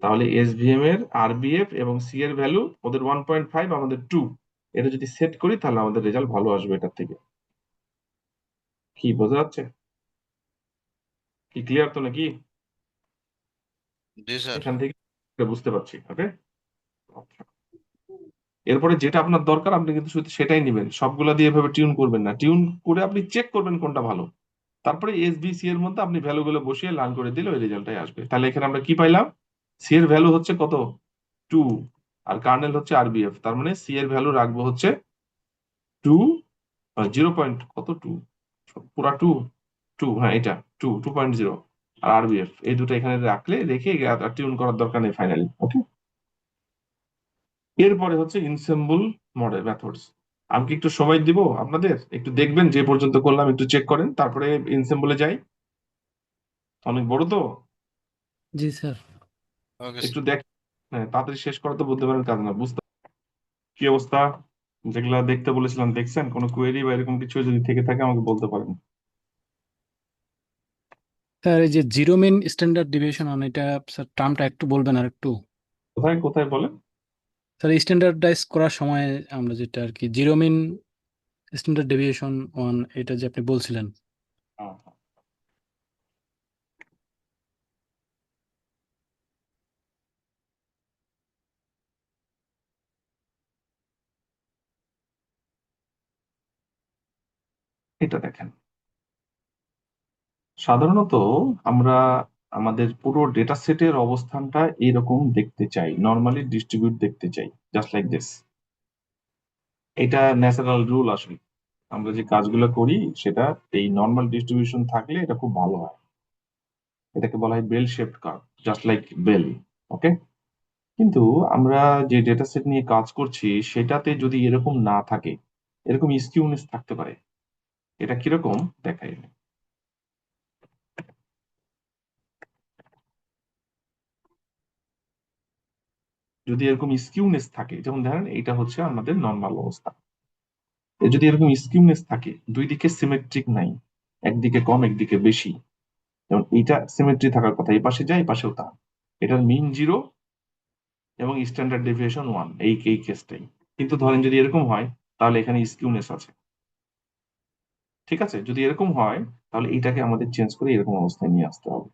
Speaker 1: তাহলে এসভিএম এর আরবিএফ এবং সি এর ভ্যালু ওদের 1.5, আমাদের 2, এটা যদি সেট করি তাহলে আমাদের রেজাল্ট ভালো আসবে এটার থেকে। কি বোঝা যাচ্ছে? কি ক্লিয়ার তো নাকি?
Speaker 4: জি স্যার।
Speaker 1: এখান থেকে বুঝতে পারছি। ওকে, এরপরে যেটা আপনার দরকার আপনি কিন্তু শুধু সেটাই নেবেন, সবগুলা দিয়ে এভাবে টিউন করবেন না, টিউন করে আপনি চেক করবেন কোনটা ভালো, তারপরে এসবিসি এর মধ্যে আপনি ভ্যালুগুলো বসিয়ে লার্ন করে দিলে ওই রেজাল্টটাই আসবে। তাহলে এখানে আমরা কি পাইলাম, সি এর ভ্যালু হচ্ছে কত, 2, আর কার্নেল হচ্ছে আরবিএফ, তার মানে সি এর ভ্যালু রাখবো হচ্ছে 2, 0 পয়েন্ট কত, 2, পুরা 2, 2, হ্যাঁ এটা 2.0, আর আরবিএফ, এই দুটো এখানে রাখলে রেখে টিউন করার দরকার নেই ফাইনালি। ওকে, এরপরে হচ্ছে ইনসেম্বল মডেল মেথডস। আমি কি একটু সময় দিব আপনাদের, একটু দেখবেন যে পর্যন্ত করলাম একটু চেক করেন, তারপরে ইনসেম্বলে যাই, অনেক বড় তো,
Speaker 6: জি স্যার।
Speaker 4: ওকে
Speaker 1: একটু দেখ। হ্যাঁ, তাড়াতাড়ি শেষ করা তো বুঝতে পারেন কাজ না, বুঝতে। কি অবস্থা, যেগুলা দেখতে বলেছিলাম দেখছেন? কোনো কোয়েরি বা এরকম কিছু যদি থেকে থাকে আমাকে বলতে পারেন।
Speaker 6: স্যার এই যে zero mean standard deviation on, এটা স্যার টার্মটা একটু বলবেন আর একটু।
Speaker 1: কোথায় কোথায় বলেন?
Speaker 6: স্যার স্ট্যান্ডার্ডাইজ করার সময় আমরা যেটা আর কি zero mean standard deviation one, এটা যে আপনি বলছিলেন।
Speaker 1: হ্যাঁ, এটা দেখেন, সাধারণত আমরা আমাদের পুরো ডেটা সেটের অবস্থানটা এরকম দেখতে চাই, নর্মালি ডিস্ট্রিবিউট দেখতে চাই, জাস্ট লাইক দিস। এটা ন্যাচারাল রুল আসলে, আমরা যে কাজগুলো করি সেটা এই নর্মাল ডিস্ট্রিবিউশন থাকলে এটা খুব ভালো হয়। এটাকে বলা হয় bell shaped curve, just like bell. Okay, কিন্তু আমরা যে ডেটা সেট নিয়ে কাজ করছি সেটাতে যদি এরকম না থাকে, এরকম স্কিউনেস থাকতে পারে। এটা কিরকম দেখাই, যদি এরকম স্কিউনেস থাকে, যেমন ধরেন এটা হচ্ছে আমাদের নর্মাল অবস্থা, যদি এরকম স্কিউনেস থাকে, দুই দিকে সিমেট্রিক নাই, একদিকে কম একদিকে বেশি, যেমন এইটা সিমেট্রি থাকার কথা, এই পাশে যায় এই পাশেও তা, এটার মিন 0 এবং স্ট্যান্ডার্ড ডেভিয়েশন 1, এই কেসটাই। কিন্তু ধরেন যদি এরকম হয় তাহলে এখানে স্কিউনেস আছে। ঠিক আছে, যদি এরকম হয় তাহলে এটাকে আমাদের চেঞ্জ করে এরকম অবস্থায় নিয়ে আসতে হবে,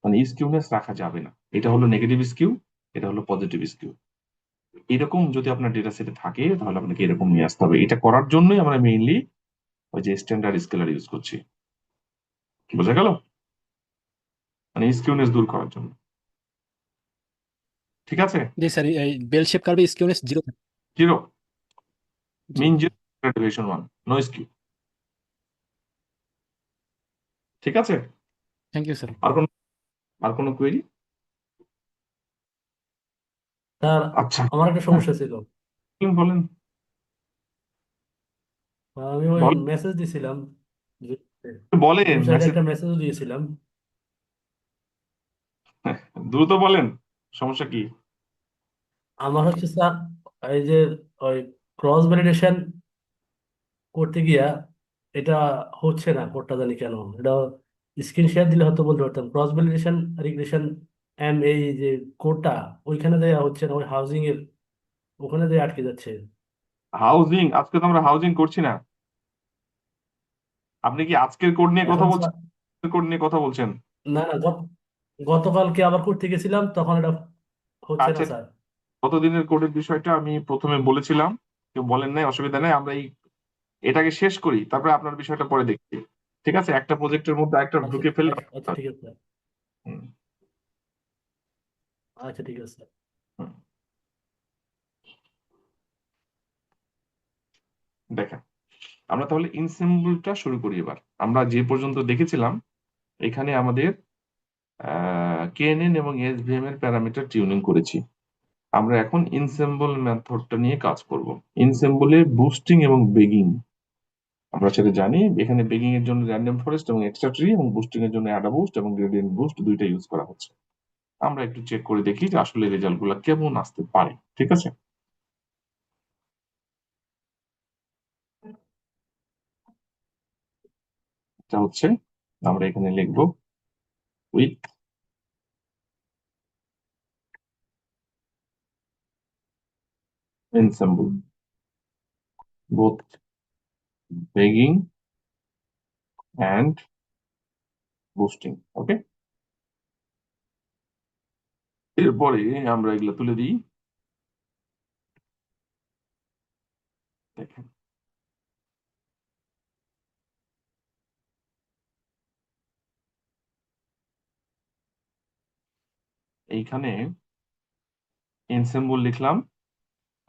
Speaker 1: মানে স্কিউনেস রাখা যাবে না। এটা হলো নেগেটিভ স্কিউ, এটা হলো পজিটিভ স্কিউ। এরকম যদি আপনার ডেটা সেটে থাকে তাহলে আপনাকে এরকম নিয়ে আসতে হবে। এটা করার জন্যই আমরা মেইনলি ওই যে স্ট্যান্ডার্ড স্কেলার ইউজ করছি। বোঝা গেল? মানে স্কিউনেস দূর করার জন্য। ঠিক আছে,
Speaker 6: জি স্যার, এই বেল শেপ কার্ভে স্কিউনেস 0 থাকে।
Speaker 1: জিরো,
Speaker 6: জি
Speaker 1: mean zero, deviation 1, no skew. ঠিক আছে,
Speaker 6: থ্যাংক ইউ স্যার।
Speaker 1: আর কোনো কোয়েরি?
Speaker 8: স্যার
Speaker 1: আচ্ছা,
Speaker 8: আমার একটা সমস্যা ছিল।
Speaker 1: বলেন
Speaker 8: আমি ওই
Speaker 1: বলেন
Speaker 8: মেসেজ দিছিলাম,
Speaker 1: বলেন
Speaker 8: গ্রুপ সাইডে
Speaker 1: মেসেজ
Speaker 8: একটা মেসেজও দিয়েছিলাম।
Speaker 1: দ্রুত বলেন, সমস্যা কি?
Speaker 8: আমার হচ্ছে স্যার এই যে ওই ক্রস ভ্যালিডেশন করতে গিয়া এটা হচ্ছে না, কোডটা জানি কেন। এটা স্ক্রিন শেয়ার দিলে হয়তো বলতে পারতাম। ক্রস ভ্যালিডেশন রিগ্রেশন এই যে কোডটা ওইখানে দেওয়া হচ্ছে না, ওই হাউজিং এর ওখানে দিয়ে আটকে যাচ্ছে।
Speaker 1: হাউজিং, আজকে তো আমরা হাউজিং করছি না। আপনি কি আজকের কোড নিয়ে কথা
Speaker 8: এখন
Speaker 1: বলছেন,
Speaker 8: স্যার
Speaker 1: কোড নিয়ে কথা বলছেন?
Speaker 8: না না, গতকালকে আবার করতে গেছিলাম, তখন এটা হচ্ছে না
Speaker 1: আচ্ছা,
Speaker 8: স্যার।
Speaker 1: কতদিনের কোডের বিষয়টা আমি প্রথমে বলেছিলাম, কেউ বলেন নাই, অসুবিধা নাই, আমরা এটাকে শেষ করি, তারপরে আপনার বিষয়টা পরে দেখছি। ঠিক আছে, একটা প্রজেক্টের মধ্যে একটা
Speaker 8: আচ্ছা
Speaker 1: ঢুকে ফেললে
Speaker 8: আচ্ছা আচ্ছা, ঠিক আছে স্যার।
Speaker 1: হুম,
Speaker 8: আচ্ছা ঠিক আছে স্যার।
Speaker 1: হুম, দেখেন, আমরা তাহলে ইনসেম্বলটা শুরু করি এবার। আমরা যে পর্যন্ত দেখেছিলাম, এখানে আমাদের কেএনএন এবং এসভিএম এর প্যারামিটার টিউনিং করেছি। আমরা এখন ইনসেম্বল মেথডটা নিয়ে কাজ করব। ইনসেম্বলে বুস্টিং এবং বেগিং আমরা সেটা জানি। এখানে বেগিং এর জন্য র্যান্ডম ফরেস্ট এবং এক্সট্রা ট্রি, এবং বুস্টিং এর জন্য অ্যাডা বুস্ট এবং গ্রেডিয়েন্ট বুস্ট দুইটা ইউজ করা হচ্ছে। আমরা একটু চেক করে দেখি যে আসলে রেজাল্ট গুলা কেমন আসতে পারে। ঠিক আছে, এটা হচ্ছে আমরা এখানে লিখবো with ensemble both begging and boosting. ওকে, এরপরে আমরা এগুলো তুলে দিই। দেখেন, এইখানে ensemble লিখলাম,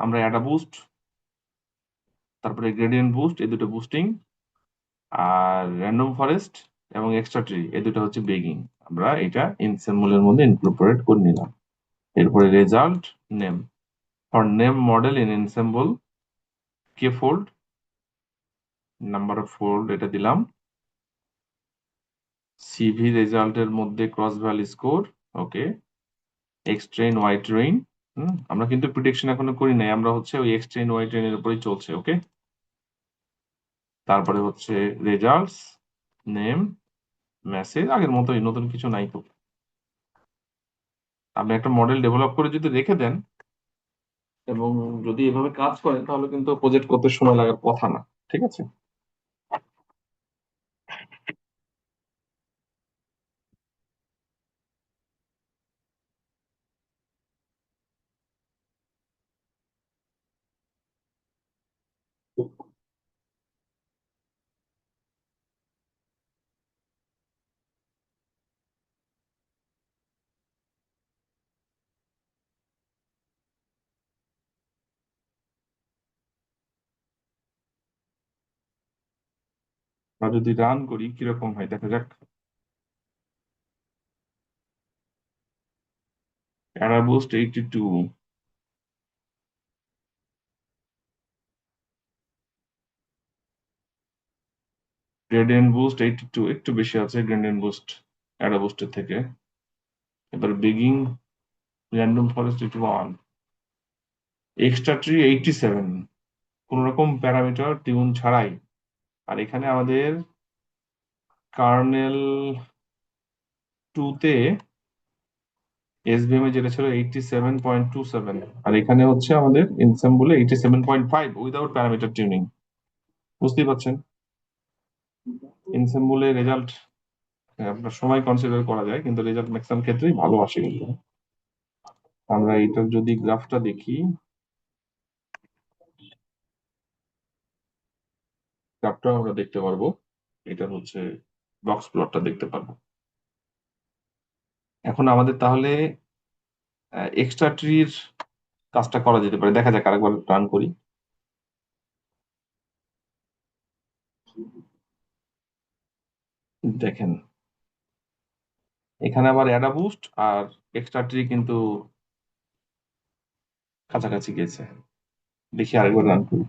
Speaker 1: আমরা অ্যাডা বুস্ট, তারপরে গ্রেডিয়েন্ট বুস্ট, এই দুটো বুস্টিং, আর র্যান্ডম ফরেস্ট এবং এক্সট্রা ট্রি এই দুটো হচ্ছে বেগিং। আমরা এটা ensemble-এর মধ্যে ইনকর্পোরেট করে নিলাম। এরপরে result name, for name model in ensemble K fold, number of fold এটা দিলাম। সিভি রেজাল্টের মধ্যে ক্রস ভ্যালি স্কোর, ওকে, এক্স ট্রেন ওয়াই ট্রেন। আমরা কিন্তু প্রিডিকশন এখনো করি নাই, আমরা হচ্ছে ওই এক্স ট্রেন ওয়াই ট্রেনের উপরেই চলছে। ওকে, তারপরে হচ্ছে রেজাল্টস নেম মেসেজ, আগের মতোই, নতুন কিছু নাই তো। আপনি একটা মডেল ডেভেলপ করে যদি রেখে দেন এবং যদি এভাবে কাজ করেন, তাহলে কিন্তু প্রজেক্ট করতে সময় লাগার কথা না। ঠিক আছে, আমরা যদি রান করি কিরকম হয় দেখা যাক। এরার বুস্ট 82, গ্রেডিয়েন্ট বুস্ট 82, একটু বেশি আছে গ্রেডিয়েন্ট বুস্ট এরা বুস্টের থেকে। এবার begging random forest 81, extra tree 87, কোন রকম প্যারামিটার টিউন ছাড়াই। আর এখানে আমাদের কার্নেল 2 তে এসবিএম এ যেটা ছিল 87.27, আর এখানে হচ্ছে আমাদের এনসেম্বলে 87.5 উইদাউট প্যারামিটার টিউনিং। বুঝতেই পারছেন, এনসেম্বলে রেজাল্ট আপনার সময় কনসিডার করা যায়, কিন্তু রেজাল্ট ম্যাক্সিমাম ক্ষেত্রেই ভালো আসে। কিন্তু আমরা এটার যদি গ্রাফটা দেখি, গ্রাফটা আমরা দেখতে পারবো, এটা হচ্ছে বক্স প্লটটা দেখতে পারবো। এখন আমাদের তাহলে এক্সট্রা ট্রির কাজটা করা যেতে পারে, দেখা যাক আরেকবার রান করি। দেখেন এখানে আবার অ্যাডা বুস্ট আর এক্সট্রা ট্রি কিন্তু কাছাকাছি গেছে। দেখি আরেকবার রান করি।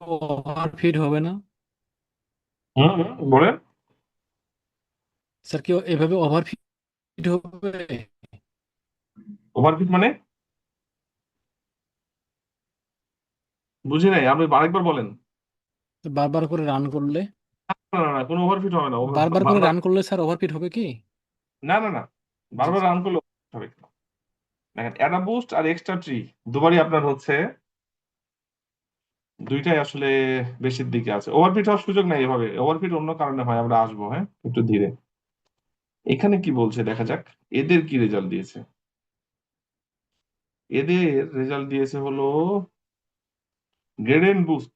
Speaker 6: ওভারফিট হবে না
Speaker 1: বলেন।
Speaker 6: স্যার? কি এভাবে ওভারফিট হবে?
Speaker 1: ওভারফিট মানে বুঝি নাই, আপনি আরেকবার বলেন।
Speaker 6: বারবার করে রান করলে,
Speaker 1: না না না, কোনো ওভারফিট হবে না।
Speaker 6: বারবার করে
Speaker 1: বারবার
Speaker 6: রান করলে স্যার ওভারফিট হবে কি?
Speaker 1: না না না,
Speaker 6: জি
Speaker 1: বারবার রান করলে হবে না। দেখেন অ্যাডা বুস্ট আর এক্সট্রা ট্রি দুবারই আপনার হচ্ছে, দুইটাই আসলে বেশির দিকে আছে। ওভারফিট হওয়ার সুযোগ নাই এভাবে, ওভারফিট অন্য কারণে হয়, আমরা আসবো, হ্যাঁ একটু ধীরে। এখানে কি বলছে দেখা যাক, এদের কি রেজাল্ট দিয়েছে। এদের রেজাল্ট দিয়েছে হলো গ্রেডেন্ট বুস্ট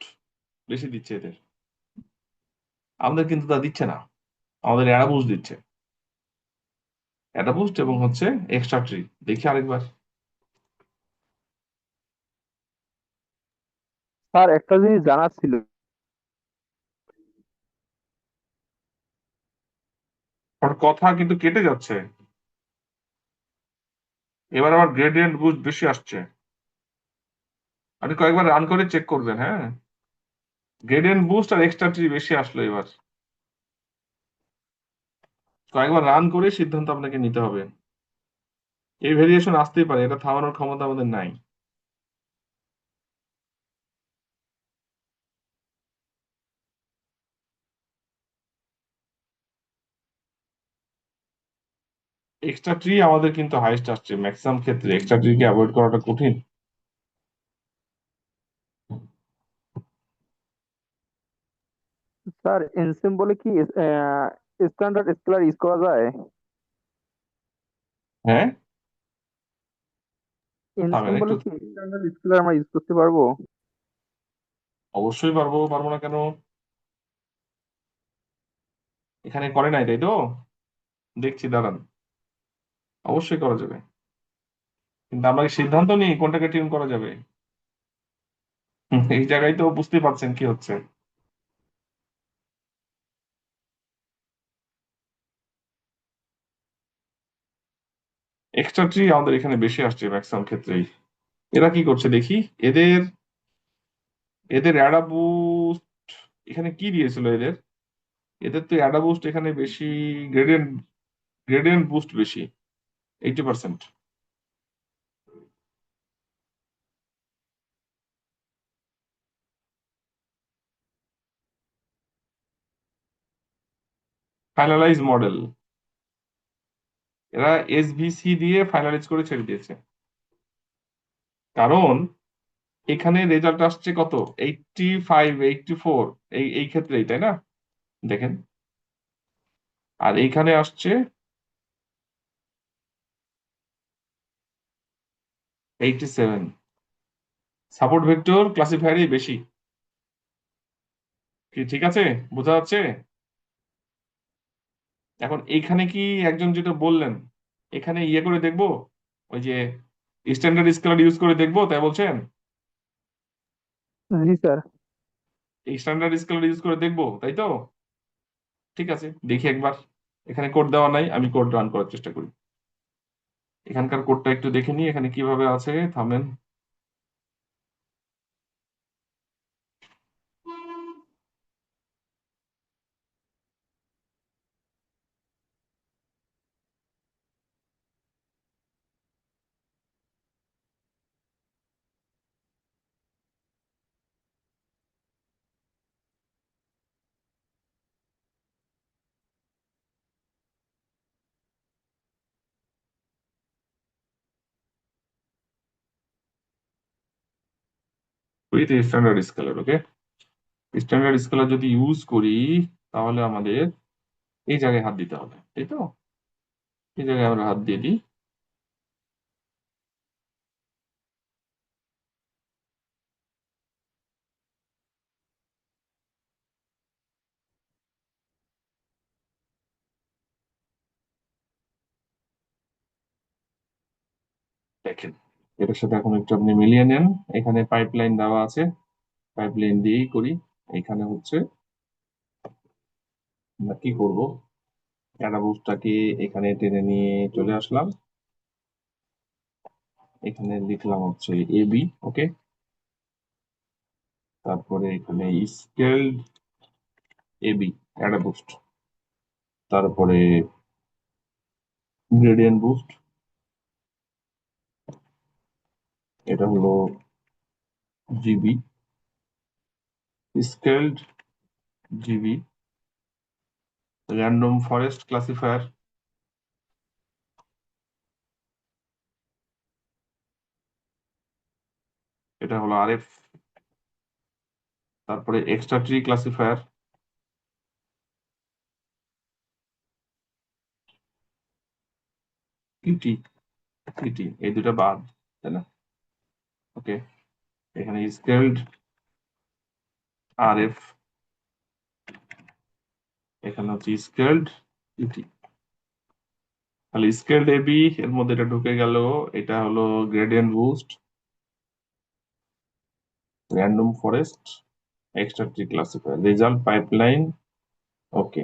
Speaker 1: বেশি দিচ্ছে এদের, আমাদের কিন্তু তা দিচ্ছে না, আমাদের অ্যাডা বুস্ট দিচ্ছে। অ্যাডা বুস্ট এবং হচ্ছে এক্সট্রা ট্রি। দেখি আরেকবার।
Speaker 7: স্যার একটা জিনিস জানার ছিল।
Speaker 1: ওর কথা কিন্তু কেটে যাচ্ছে, এবার আবার গ্রেডিয়েন্ট বুস্ট বেশি আসছে। আপনি কয়েকবার রান করে চেক করবেন, হ্যাঁ। গ্রেডিয়েন্ট বুস্ট আর এক্সট্রা ট্রি বেশি আসলো এবার। কয়েকবার রান করে সিদ্ধান্ত আপনাকে নিতে হবে। এই ভেরিয়েশন আসতেই পারে, এটা থামানোর ক্ষমতা আমাদের নাই। এক্সট্রা ট্রি আমাদের কিন্তু হাইস্ট আসছে, ম্যাক্সিমাম ক্ষেত্রে এক্সট্রা ট্রিকে অ্যাভয়েড করাটা কঠিন।
Speaker 7: স্যার এনসিএম বলে কি স্ট্যান্ডার্ড স্কেলার ইউজ করা যায়?
Speaker 1: হ্যাঁ, থামেন
Speaker 7: এনসিএম
Speaker 1: একটু।
Speaker 7: বলে কি স্ট্যান্ডার্ড স্কেলার আমরা ইউজ করতে পারবো?
Speaker 1: অবশ্যই পারবো, পারবো না কেন? এখানে করে নাই তাই তো? দেখছি দাঁড়ান, অবশ্যই করা যাবে, কিন্তু আমরা কি সিদ্ধান্ত নিই কোনটাকে টিউন করা যাবে? এই জায়গায় তো বুঝতে পারছেন কি হচ্ছে। এক্সট্রা ট্রি আমাদের এখানে বেশি আসছে ম্যাক্সিমাম ক্ষেত্রেই। এরা কি করছে দেখি, এদের এদের অ্যাডা বুস্ট এখানে কি দিয়েছিল এদের, এদের তো অ্যাডা বুস্ট এখানে বেশি, গ্রেডিয়েন্ট গ্রেডিয়েন্ট বুস্ট বেশি, 80%। ফাইনালাইজ মডেল, এরা এসভিসি দিয়ে ফাইনালাইজ করে ছেড়ে দিয়েছে, কারণ এখানে রেজাল্ট আসছে কত, 85 84, এই এই ক্ষেত্রেই তাই না? দেখেন, আর এইখানে আসছে 87। সাপোর্ট ভেক্টর ক্লাসিফায়ারই বেশি। কি ঠিক আছে, বোঝা যাচ্ছে? এখন এইখানে কি একজন যেটা বললেন, এখানে ইয়ে করে দেখবো, ওই যে স্ট্যান্ডার্ড স্কেলার ইউজ করে দেখবো তাই বলছেন?
Speaker 7: জি স্যার।
Speaker 1: এই স্ট্যান্ডার্ড স্কেলার ইউজ করে দেখবো তাই তো? ঠিক আছে, দেখি একবার। এখানে কোড দেওয়া নাই, আমি কোড রান করার চেষ্টা করি। এখানকার কোডটা একটু দেখে নিই এখানে কিভাবে আছে, থামেন। With standard scalar, okay. Standard scalar যদি ইউজ করি তাহলে আমাদের এই জায়গায় হাত দিতে হবে তাই তো? এই জায়গায় আমরা হাত দিয়ে দিই। দেখেন, এটার সাথে এখন একটু আপনি মিলিয়ে নেন। এখানে পাইপলাইন দেওয়া আছে, পাইপলাইন দিয়েই করি। এখানে হচ্ছে আমরা কি করব, অ্যাডাবুসটাকে এখানে টেনে নিয়ে চলে আসলাম। এখানে লিখলাম হচ্ছে এবি, ওকে। তারপরে এখানে স্কেলড এবি অ্যাডাবুস্ট, তারপরে গ্রেডিয়েন্ট বুস্ট, এটা হলো GB, skilled GB, random forest classifier, এটা হলো আরএফ, তারপরে এক্সট্রা ট্রি ক্লাসিফায়ার, ইটি, ইটি, এই দুটা বাদ, তাই না? ওকে, এখানে স্কেলড আরএফ, এখানে হচ্ছে স্কেলড ইটি। তাহলে স্কেলড এবি এর মধ্যে এটা ঢুকে গেল। এটা হলো gradient boost, random forest, extra tree classifier, result pipeline, okay.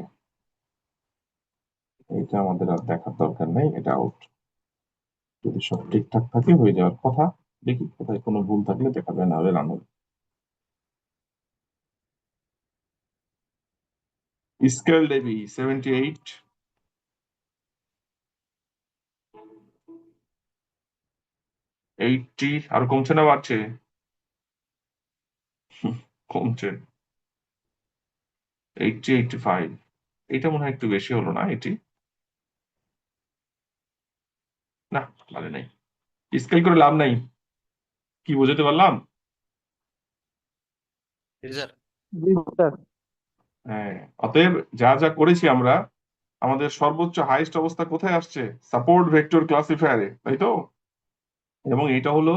Speaker 1: এটা আমাদের আর দেখার দরকার নেই, এটা আউট। যদি সব ঠিকঠাক থাকে হয়ে যাওয়ার কথা। দেখি কোথায় কোনো ভুল থাকলে দেখাবে, না হলে রান হবে। স্কেলড এবি 78, 80, আর কমছে না বাড়ছে? কমছে, 80, 85। এটা মনে হয় একটু বেশি হলো না এটি? না, মানে নাই, স্কেল করে লাভ নাই। কি বোঝাতে পারলাম?
Speaker 4: জি স্যার।
Speaker 7: জি স্যার।
Speaker 1: হ্যাঁ, অতএব যা যা করেছি আমরা, আমাদের সর্বোচ্চ হাইয়েস্ট অবস্থা কোথায় আসছে? সাপোর্ট ভেক্টর ক্লাসিফায়ারে, তাই তো? এবং এটা হলো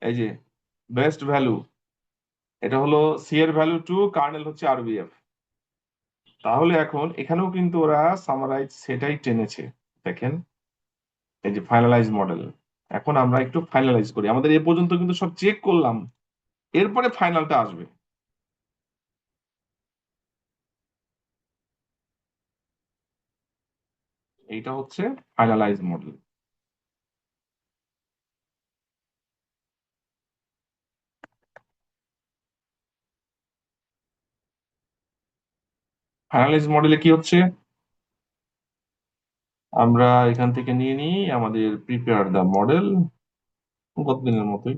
Speaker 1: এই যে বেস্ট ভ্যালু, এটা হলো সি এর ভ্যালু 2, কার্নেল হচ্ছে আরবিএফ। তাহলে এখন এখানেও কিন্তু ওরা সামারাইজ সেটাই টেনেছে। দেখেন, এই যে ফাইনালাইজ মডেল। এখন আমরা একটু ফাইনালাইজ করি, আমাদের এ পর্যন্ত কিন্তু সব চেক করলাম, এরপরে ফাইনালটা আসবে। এইটা হচ্ছে ফাইনালাইজ মডেল। ফাইনালাইজ মডেলে কি হচ্ছে, আমরা এখান থেকে নিয়ে নিই আমাদের প্রিপেয়ার দ্য মডেল, গতদিনের মতোই।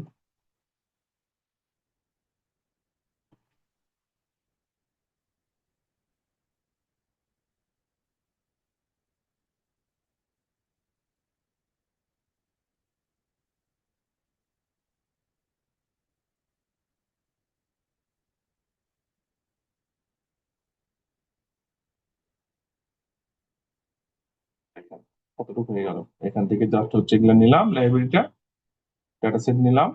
Speaker 1: কতটুকু হয়ে গেল, এখান থেকে জাস্ট হচ্ছে এগুলো নিলাম, লাইব্রেরিটা ডাটা সেট নিলাম,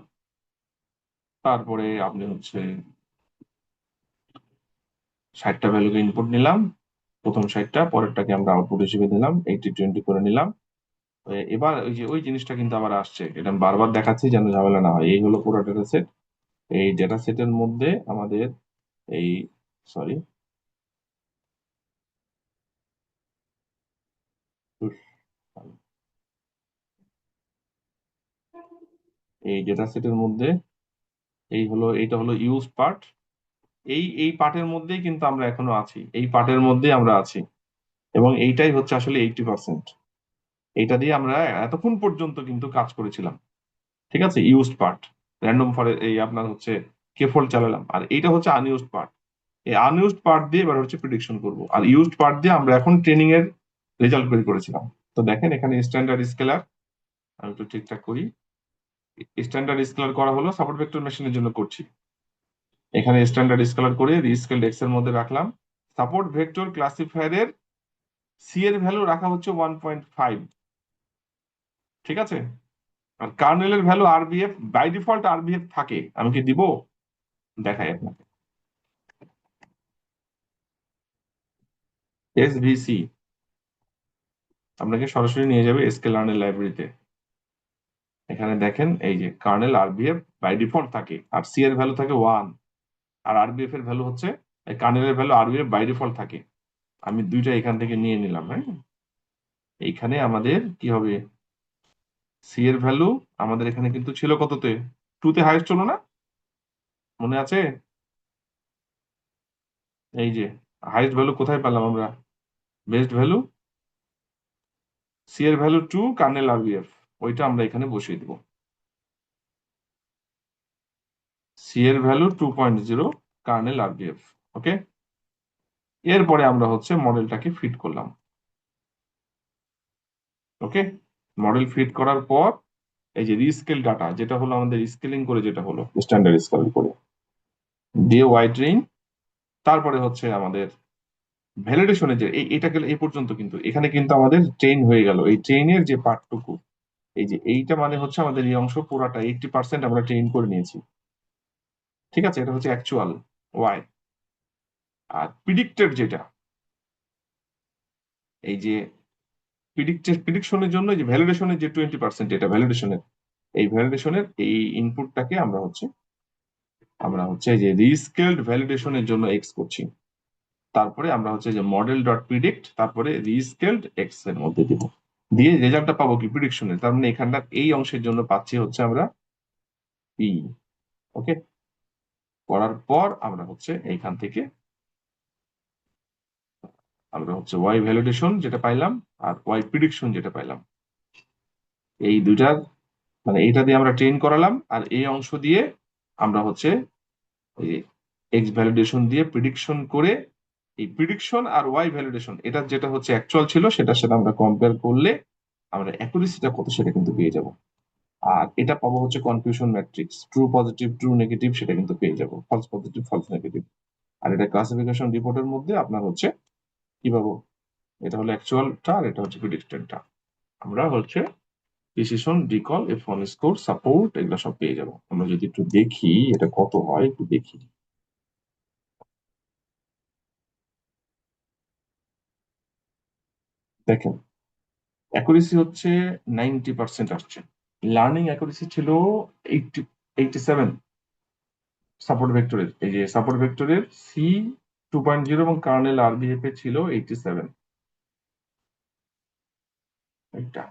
Speaker 1: তারপরে আপনি হচ্ছে 60টা ভ্যালুকে ইনপুট নিলাম, প্রথম 60টা, পরেরটাকে আমরা আউটপুট হিসেবে দিলাম, 80-20 করে নিলাম। এবার ওই যে ওই জিনিসটা কিন্তু আবার আসছে, এটা আমি বারবার দেখাচ্ছি যেন ঝামেলা না হয়। এই হলো পুরো ডেটা সেট। এই ডেটা সেটের মধ্যে আমাদের এই, সরি, এই ডেটা সেটের মধ্যে এইটা হলো ইউজ পার্ট। এই পার্টের মধ্যেই কিন্তু আমরা এখনো আছি, এই পার্টের মধ্যেই আমরা আছি, এবং এইটাই হচ্ছে আসলে 80%। এইটা দিয়ে আমরা এতক্ষণ পর্যন্ত কিন্তু কাজ করেছিলাম, ঠিক আছে? ইউজড পার্ট, র্যান্ডম ফরে এই আপনার হচ্ছে কে ফোল্ড চালালাম, আর এইটা হচ্ছে আনইউজড পার্ট। এই আনইউজড পার্ট দিয়ে এবার হচ্ছে প্রিডিকশন করব, আর ইউজড পার্ট দিয়ে আমরা এখন ট্রেনিং এর রেজাল্ট বের করেছিলাম। তো দেখেন এখানে স্ট্যান্ডার্ড স্কেলার, আমি একটু ঠিকঠাক করি। স্ট্যান্ডার্ড স্কেলার করা হলো সাপোর্ট ভেক্টর মেশিনের জন্য করছি। এখানে স্ট্যান্ডার্ড স্কেলার করে রিস্কেলড এক্স এর মধ্যে রাখলাম। সাপোর্ট ভেক্টর ক্লাসিফায়ারের সি এর ভ্যালু রাখা হচ্ছে 1.5, ঠিক আছে? আর কার্নেলের ভ্যালু আরবিএফ, বাই ডিফল্ট আরবিএফ থাকে, আমি কি দিব? দেখাই আপনাকে। এসভিসি আপনাকে সরাসরি নিয়ে যাবে স্কেলার্নের লাইব্রেরিতে। এখানে দেখেন এই যে কার্নেল আরবিএফ বাই ডিফল্ট থাকে, আর সি এর ভ্যালু থাকে 1, আর আরবিএফ এর ভ্যালু হচ্ছে, কার্নেলের ভ্যালু আরবিএফ বাই ডিফল্ট থাকে। আমি দুইটা এখান থেকে নিয়ে নিলাম। হ্যাঁ, এইখানে আমাদের কি হবে, সি এর ভ্যালু আমাদের এখানে কিন্তু ছিল কততে, 2 তে হাইয়েস্ট হলো না, মনে আছে? এই যে হাইয়েস্ট ভ্যালু কোথায় পেলাম আমরা, বেস্ট ভ্যালু, সি এর ভ্যালু 2, কার্নেল আরবিএফ, ওইটা আমরা এখানে বসিয়ে দিব। সি এর ভ্যালু 2.0, কার্নেল আরবিএফ। ওকে, এরপরে আমরা হচ্ছে মডেলটাকে ফিট করলাম। ওকে, মডেল ফিট করার পর এই যে রিস্কেল ডাটা, যেটা হলো আমাদের স্কেলিং করে, যেটা হলো স্ট্যান্ডার্ড স্কেল করে দিয়ে ওয়াইড রেঞ্জ, তারপরে হচ্ছে আমাদের ভ্যালিডেশনের যে এটা গেলে এই পর্যন্ত, কিন্তু এখানে কিন্তু আমাদের ট্রেন হয়ে গেল। এই ট্রেনের যে পার্টটুকু, এই যে এইটা মানে হচ্ছে আমাদের এই অংশ পুরাটা 80% আমরা ট্রেন করে নিয়েছি, ঠিক আছে? এটা হচ্ছে অ্যাকচুয়াল ওয়াই। আর প্রিডিক্টেড যেটা, এই যে প্রিডিকশনের জন্য যে ভ্যালিডেশনের যে 20%, এটা ভ্যালিডেশনের, এই ভ্যালিডেশনের এই ইনপুটটাকে আমরা হচ্ছে এই যে রিস্কেলড ভ্যালিডেশনের জন্য এক্স করছি। তারপরে আমরা হচ্ছে যে মডেল ডট প্রিডিক্ট, তারপরে রিস্কেলড এক্স এর মধ্যে দিব, দিয়ে রেজাল্টটা পাবো কি প্রিডিকশনের। তার মানে এখানটা এই অংশের জন্য পাচ্ছি হচ্ছে আমরা পি। ওকে, করার পর আমরা হচ্ছে এইখান থেকে আমরা হচ্ছে ওয়াই ভ্যালিডেশন যেটা পাইলাম আর ওয়াই প্রিডিকশন যেটা পাইলাম, এই দুইটার মানে এইটা দিয়ে আমরা ট্রেন করালাম, আর এই অংশ দিয়ে আমরা হচ্ছে এই এক্স ভ্যালিডেশন দিয়ে প্রিডিকশন করে, এই প্রিডিকশন আর ওয়াই ভ্যালিডেশন এটা যেটা হচ্ছে অ্যাকচুয়াল ছিল, সেটার সাথে আমরা কম্পেয়ার করলে আমরা অ্যাকুরেসিটা কত সেটা কিন্তু পেয়ে যাব। আর এটা পাবো হচ্ছে confusion matrix, true positive, true negative, সেটা কিন্তু পেয়ে যাবো, ফলস পজিটিভ, ফলস নেগেটিভ। আর এটা ক্লাসিফিকেশন রিপোর্টের মধ্যে আপনার হচ্ছে কি পাবো, এটা হলো অ্যাকচুয়ালটা আর এটা হচ্ছে প্রিডিক্টেডটা। আমরা হচ্ছে precision, recall, F1 score, support, এগুলো সব পেয়ে যাবো। আমরা যদি একটু দেখি এটা কত হয়, একটু দেখি। দেখেন অ্যাকুরেসি হচ্ছে 90% আসছে, লার্নিং অ্যাকুরেসি ছিল 87 সাপোর্ট ভেক্টরের, এই যে সাপোর্ট ভেক্টরের সি 2.0 এবং কার্নেল আরবিএফ এ ছিল 87। এটা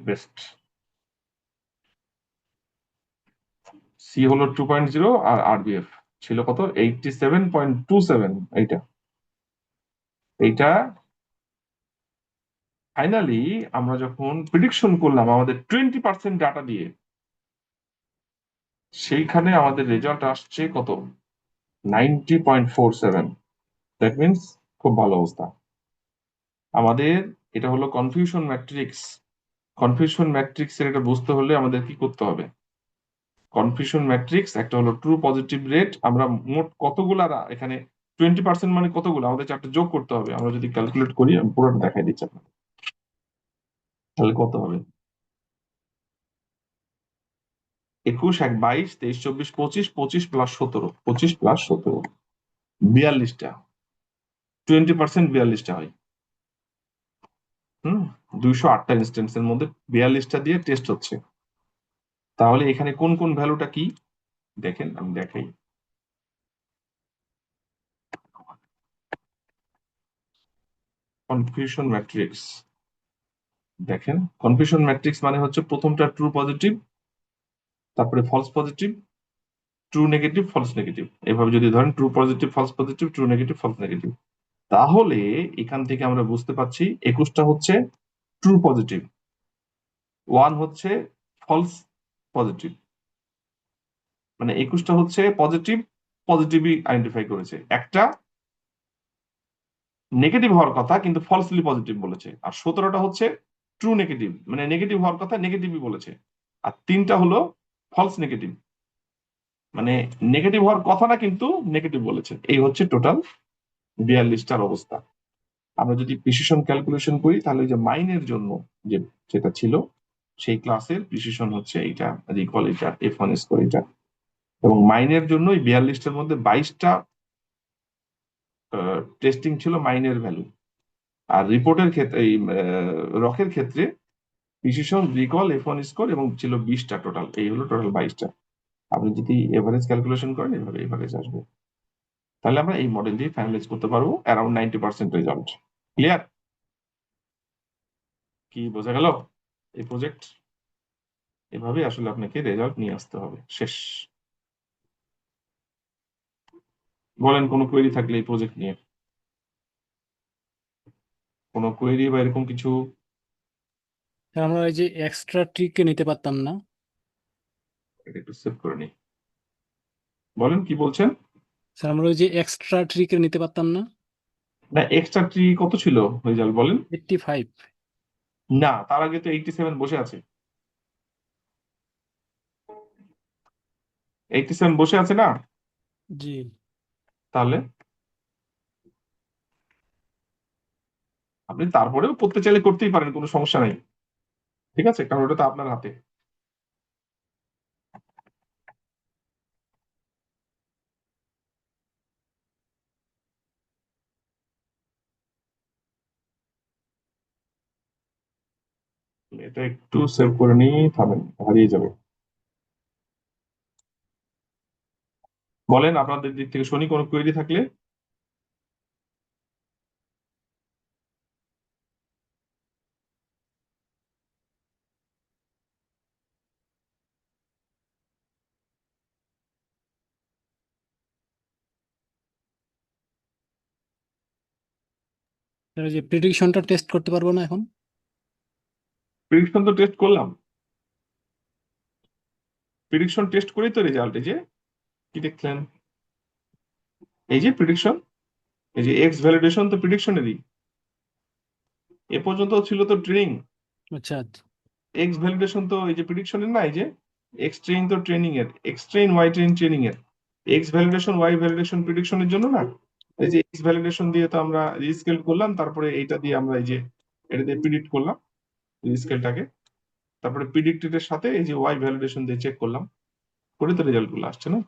Speaker 1: বেস্ট, সি হলো 2.0 আর আরবিএফ ছিল কত, 87.27। এইটা ফাইনালি আমরা যখন প্রিডিকশন করলাম আমাদের 20% ডাটা দিয়ে, সেইখানে আমাদের রেজাল্ট আসছে কত, 90.47। দ্যাট মিনস খুব ভালো অবস্থা আমাদের। এটা হলো কনফিউশন ম্যাট্রিক্স। কনফিউশন ম্যাট্রিক্স এর এটা বুঝতে হলে আমাদের কি করতে হবে, কনফিউশন ম্যাট্রিক্স একটা হলো ট্রু পজিটিভ রেট, আমরা মোট কতগুলা এখানে 20% মানে কতগুলো, আমাদের চারটে যোগ করতে হবে। আমরা যদি ক্যালকুলেট করি, আমি পুরোটা দেখাই দিচ্ছি আপনাকে, তাহলে কত হবে, 21, 1, 22, 23, 24, 25, 25 প্লাস 17, 25 প্লাস 17, 42টা, 20% 42টা হয়। 208টা ইনস্ট্যান্সের মধ্যে 42টা দিয়ে টেস্ট হচ্ছে। তাহলে এখানে কোন কোন ভ্যালুটা কি দেখেন, আমি দেখাই। কনফিউশন ম্যাট্রিক্স দেখেন, কনফিউশন ম্যাট্রিক্স মানে হচ্ছে প্রথমটা ট্রু পজিটিভ, তারপরে false positive, true negative, false negative, এভাবে যদি ধরেন true positive, false positive, true negative, false negative, তাহলে এখান থেকে আমরা বুঝতে পারছি 21টা হচ্ছে ট্রু পজিটিভ, 1 হচ্ছে ফলস পজিটিভ, মানে 21টা হচ্ছে পজিটিভই আইডেন্টিফাই করেছে, একটা নেগেটিভ হওয়ার কথা কিন্তু ফলসলি পজিটিভ বলেছে, আর 17টা হচ্ছে ট্রু নেগেটিভ, মানে নেগেটিভ হওয়ার কথা নেগেটিভই বলেছে, আর 3টা হলো ফলস নেগেটিভ, মানে নেগেটিভ হওয়ার কথা না কিন্তু নেগেটিভ বলেছে। এই হচ্ছে টোটাল 42টার অবস্থা। আমরা যদি প্রিসিশন ক্যালকুলেশন করি তাহলে ওই যে মাইনের জন্য যে যেটা ছিল সেই ক্লাসের প্রিসিশন হচ্ছে এইটা, রিকল এটা, F1 স্কোর এটা, এবং মাইনের জন্য ওই 42টার মধ্যে 22টা টেস্টিং ছিল মাইনের ভ্যালু। আর রিপোর্টের ক্ষেত্রে এই রকের ক্ষেত্রে প্রিসিশন, রিকল, F1 স্কোর এবং ছিল 20টা টোটাল, এই হলো টোটাল 22টা। আপনি যদি এভারেজ ক্যালকুলেশন করেন এভাবে এভারেজ আসবে, তাহলে আমরা এই মডেল দিয়ে ফাইনালাইজ করতে পারবো অ্যারাউন্ড 90% রেজাল্ট। ক্লিয়ার? কি বোঝা গেল? এই প্রজেক্ট এভাবে আসলে আপনাকে রেজাল্ট নিয়ে আসতে হবে। শেষ। বলেন কোনো কোয়েরি থাকলে এই প্রজেক্ট নিয়ে, কোনো কোয়েরি বা এরকম কিছু?
Speaker 6: স্যার আমরা ওই যে এক্সট্রা ট্রিকে নিতে পারতাম না।
Speaker 1: এটা একটু সেভ করে নিই। বলেন কি বলছেন?
Speaker 6: স্যার আমরা ওই যে এক্সট্রা ট্রিকে নিতে পারতাম না।
Speaker 1: না, এক্সট্রা ট্রি কত ছিল রেজাল্ট বলেন?
Speaker 6: 85।
Speaker 1: না, তার আগে তো 87 বসে আছে। 87 বসে আছে না?
Speaker 6: জি।
Speaker 1: তাহলে আপনি তারপরেও করতে চাইলে করতেই পারেন, কোনো সমস্যা নাই। ঠিক আছে, কারণ ওটা তো আপনার হাতে। এটা একটু সেভ করে নিই, থামেন, হারিয়ে যাবে। বলেন আপনাদের দিক থেকে শুনি কোনো কোয়েরি থাকলে।
Speaker 6: স্যার ওই যে প্রেডিকশনটা টেস্ট করতে পারবো না এখন?
Speaker 1: প্রেডিকশন তো টেস্ট করলাম, প্রেডিকশন টেস্ট করেই তো রেজাল্ট। এই যে কি দেখলেন, এই যে প্রেডিকশন, এই যে এক্স ভ্যালিডেশন তো প্রেডিকশনেরই। এ পর্যন্ত ছিল তো ট্রেনিং,
Speaker 6: আচ্ছা।
Speaker 1: এক্স ভ্যালিডেশন তো এই যে প্রেডিকশনের না, এই যে এক্স ট্রেন তো ট্রেনিং এর, X train Y train training এর, এক্স ভ্যালিডেশন ওয়াই ভ্যালিডেশন প্রেডিকশনের জন্য না। এই যে এক্স ভ্যালিডেশন দিয়ে তো আমরা রিস্কেল করলাম, তারপরে এইটা দিয়ে আমরা এই যে এটা দিয়ে প্রিডিক্ট করলাম রিস্কেলটাকে, তারপরে প্রিডিক্টেড এর সাথে এই যে ওয়াই ভ্যালিডেশন দিয়ে চেক করলাম, করে তো রেজাল্ট গুলো আসছে না।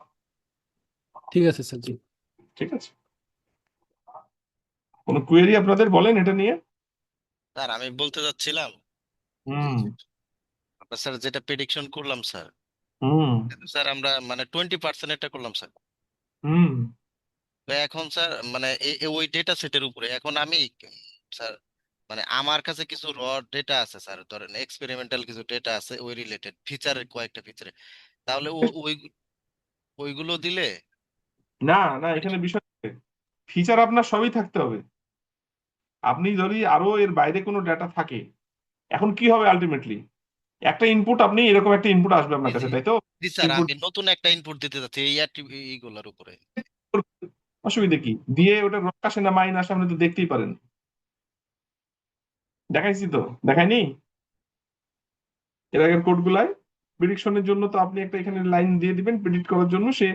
Speaker 6: ঠিক আছে স্যার। জি।
Speaker 1: ঠিক আছে, কোনো কোয়েরি আপনাদের বলেন এটা নিয়ে?
Speaker 4: স্যার আমি বলতে চাচ্ছিলাম
Speaker 1: হুম
Speaker 4: আমরা স্যার যেটা প্রেডিকশন করলাম স্যার,
Speaker 1: হুম
Speaker 4: স্যার আমরা মানে 20% এটা করলাম স্যার।
Speaker 1: হুম
Speaker 4: তো এখন স্যার মানে ওই ডেটা সেটের উপরে এখন আমি স্যার মানে আমার কাছে কিছু র ডেটা আছে স্যার, ধরেন এক্সপেরিমেন্টাল কিছু ডেটা আছে ওই রিলেটেড ফিচারের কয়েকটা ফিচারে, তাহলে ওই ওইগুলো দিলে
Speaker 1: না না, এখানে বিষয় ফিচার আপনার সবই থাকতে হবে। আপনি যদি আরো এর বাইরে কোনো ডাটা থাকে, এখন কি হবে আলটিমেটলি, একটা ইনপুট, আপনি এরকম একটা ইনপুট আসবে আপনার কাছে, তাই তো?
Speaker 4: জি স্যার
Speaker 1: ইনপুট
Speaker 4: আমি নতুন একটা ইনপুট দিতে যাচ্ছি এইগুলোর উপরে।
Speaker 1: অসুবিধা কি, দিয়ে ওটা রক আসে না মাইন আসে আপনি তো দেখতেই পারেন। দেখাইছি তো, দেখাইনি এর আগের কোড গুলাই? প্রিডিকশনের জন্য তো আপনি একটা এখানে লাইন দিয়ে দিবেন, প্রিডিক্ট করার জন্য সে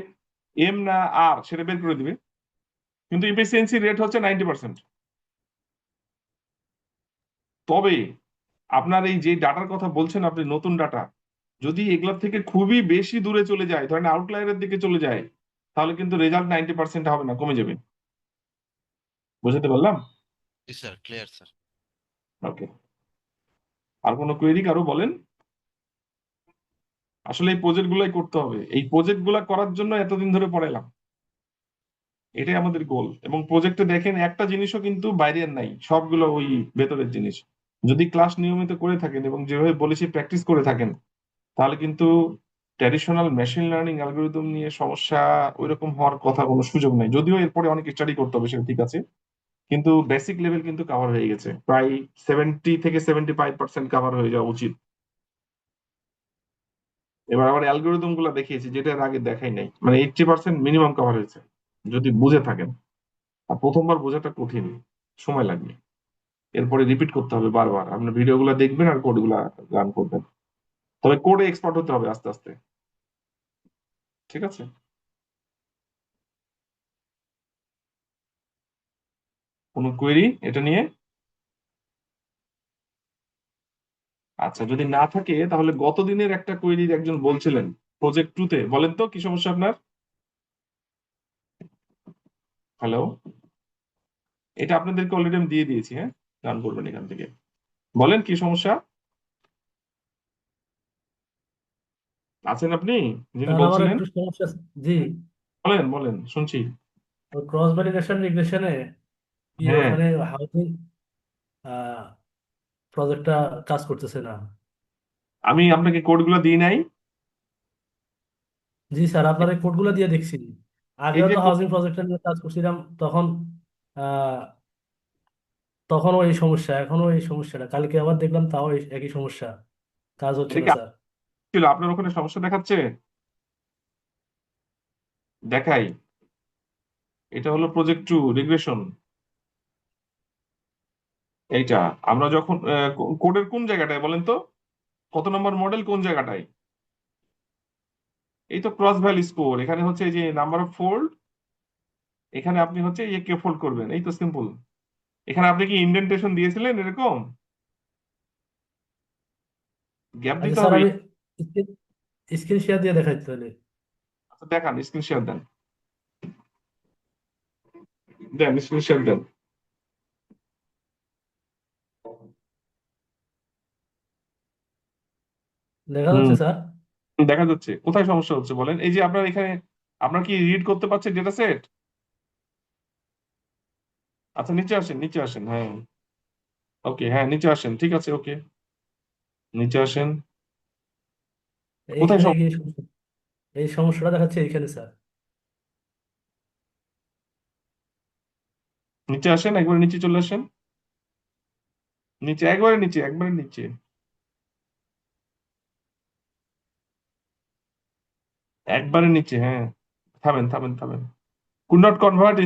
Speaker 1: এম না আর সেটা বের করে দিবে, কিন্তু ইফিসিয়েন্সি রেট হচ্ছে 90%। তবে আপনার এই যে ডাটার কথা বলছেন আপনি, নতুন ডাটা যদি এগুলোর থেকে খুবই বেশি দূরে চলে যায়, ধরেন আউটলায়ারের দিকে চলে যায়, তাহলে কিন্তু রেজাল্ট 90% হবে না, কমে যাবে। বুঝতে পারলাম?
Speaker 4: জি স্যার ক্লিয়ার স্যার।
Speaker 1: ওকে, আর কোনো কোয়েরি কারো বলেন? আসলে এই প্রজেক্ট গুলাই করতে হবে, এই প্রজেক্ট গুলা করার জন্য এতদিন ধরে পড়াইলাম, এটাই আমাদের গোল। এবং প্রজেক্টে দেখেন একটা জিনিসও কিন্তু বাইরের নাই, সবগুলো ওই ভেতরের জিনিস। যদি ক্লাস নিয়মিত করে থাকেন এবং যেভাবে বলেছি প্র্যাকটিস করে থাকেন, তাহলে কিন্তু ট্র্যাডিশনাল মেশিন লার্নিং অ্যালগোরিদম নিয়ে সমস্যা ওইরকম হওয়ার কথা কোনো সুযোগ নাই। যদিও এরপরে অনেক স্টাডি করতে হবে, সেটা ঠিক আছে, কিন্তু বেসিক লেভেল কিন্তু কভার হয়ে গেছে, প্রায় 70 থেকে 75% কভার হয়ে যাওয়া উচিত। এবার আবার অ্যালগোরিদম গুলা দেখিয়েছি যেটা এর আগে দেখাই নাই, মানে 80% মিনিমাম কভার হয়েছে যদি বুঝে থাকেন। আর প্রথমবার বোঝাটা কঠিন, সময় লাগবে, এরপরে রিপিট করতে হবে বারবার। আপনার ভিডিও গুলা দেখবেন আর কোড গুলা রান করবেন, তবে কোডে এক্সপার্ট হতে হবে আস্তে আস্তে। ঠিক আছে। কোনো কোয়েরি এটা নিয়ে? আচ্ছা, যদি না থাকে তাহলে গত দিনের একটা কোয়েরি একজন বলছিলেন প্রজেক্ট 2 তে, বলেন তো কি সমস্যা আপনার? হ্যালো, এটা আপনাদেরকে অলরেডি আমি দিয়ে দিয়েছি, হ্যাঁ, রান করবেন এখান থেকে। বলেন কি সমস্যা, আছেন আপনি যিনি
Speaker 8: স্যার আমার
Speaker 1: বলছিলেন?
Speaker 8: একটু সমস্যা জি
Speaker 1: বলেন বলেন, শুনছি।
Speaker 8: ক্রস ভ্যালিডেশন রিগ্রেশনে কি
Speaker 1: হ্যাঁ,
Speaker 8: ওখানে হাউজিং প্রজেক্টটা কাজ করতেছে না।
Speaker 1: আমি আপনাকে কোডগুলো দিই নাই?
Speaker 8: জি স্যার, আপনার এই কোডগুলো দিয়ে দেখছি।
Speaker 1: এই
Speaker 8: আগেও
Speaker 1: যে
Speaker 8: তো হাউজিং প্রজেক্টটা নিয়ে কাজ করছিলাম, তখন আহ, তখনও এই সমস্যা, এখনো এই সমস্যাটা, কালকে আবার দেখলাম তাও একই সমস্যা, কাজ হচ্ছে
Speaker 1: এটা
Speaker 8: না
Speaker 1: কি
Speaker 8: স্যার।
Speaker 1: ছিল আপনার ওখানে সমস্যা দেখাচ্ছে? দেখাই, এটা হলো প্রজেক্ট 2 রিগ্রেশন। এইটা আমরা যখন কোডের কোন জায়গাটায় বলেন তো, কত নম্বর মডেল কোন জায়গাটায়? এই তো ক্রস ভ্যালি স্কোর, এখানে হচ্ছে এই যে নাম্বার অফ ফোল্ড, এখানে আপনি হচ্ছে এই কে ফোল্ড করবেন, এই তো সিম্পল। এখানে আপনি কি ইন্ডেন্টেশন দিয়েছিলেন এরকম? গ্যাপ
Speaker 8: আচ্ছা
Speaker 1: দিতে
Speaker 8: স্যার,
Speaker 1: হবে।
Speaker 8: আমি স্ক্রিন শেয়ার দিয়ে দেখাই তাহলে।
Speaker 1: আচ্ছা, দেখান, স্ক্রিন শেয়ার দেন, দেন স্ক্রিন শেয়ার দেন।
Speaker 8: দেখা
Speaker 1: হুম,
Speaker 8: যাচ্ছে স্যার?
Speaker 1: দেখা যাচ্ছে। কোথায় সমস্যা হচ্ছে বলেন? এই যে আপনার এখানে, আপনার কি রিড করতে পারছেন ডেটা সেট? আচ্ছা, নিচে আসেন, নিচে আসেন, হ্যাঁ, ওকে, হ্যাঁ, নিচে আসেন, ঠিক আছে, ওকে, নিচে আসেন। কোথায়
Speaker 8: এইখানে
Speaker 1: সমস্যা?
Speaker 8: এই সমস্যাটা দেখাচ্ছে এইখানে স্যার।
Speaker 1: নিচে আসেন, একবারে নিচে চলে আসেন, নিচে, একবারে নিচে, একবারে নিচে, একবারে নিচে, হ্যাঁ, থামেন থামেন থামেন। Could not convert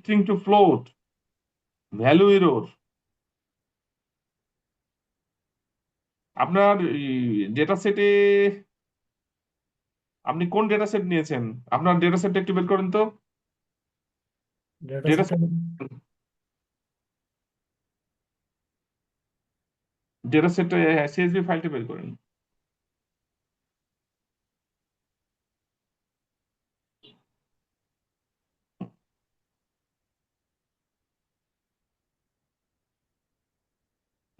Speaker 1: string two float, value error. আপনার ডেটা সেটে আপনি কোন ডেটা সেট নিয়েছেন? আপনার ডেটা সেটটা একটু বের করেন তো।
Speaker 8: ডেটা
Speaker 1: ডেটা
Speaker 8: সেটটা
Speaker 1: সেট, ডেটা সেটটা সিএসভি ফাইলটা বের করেন।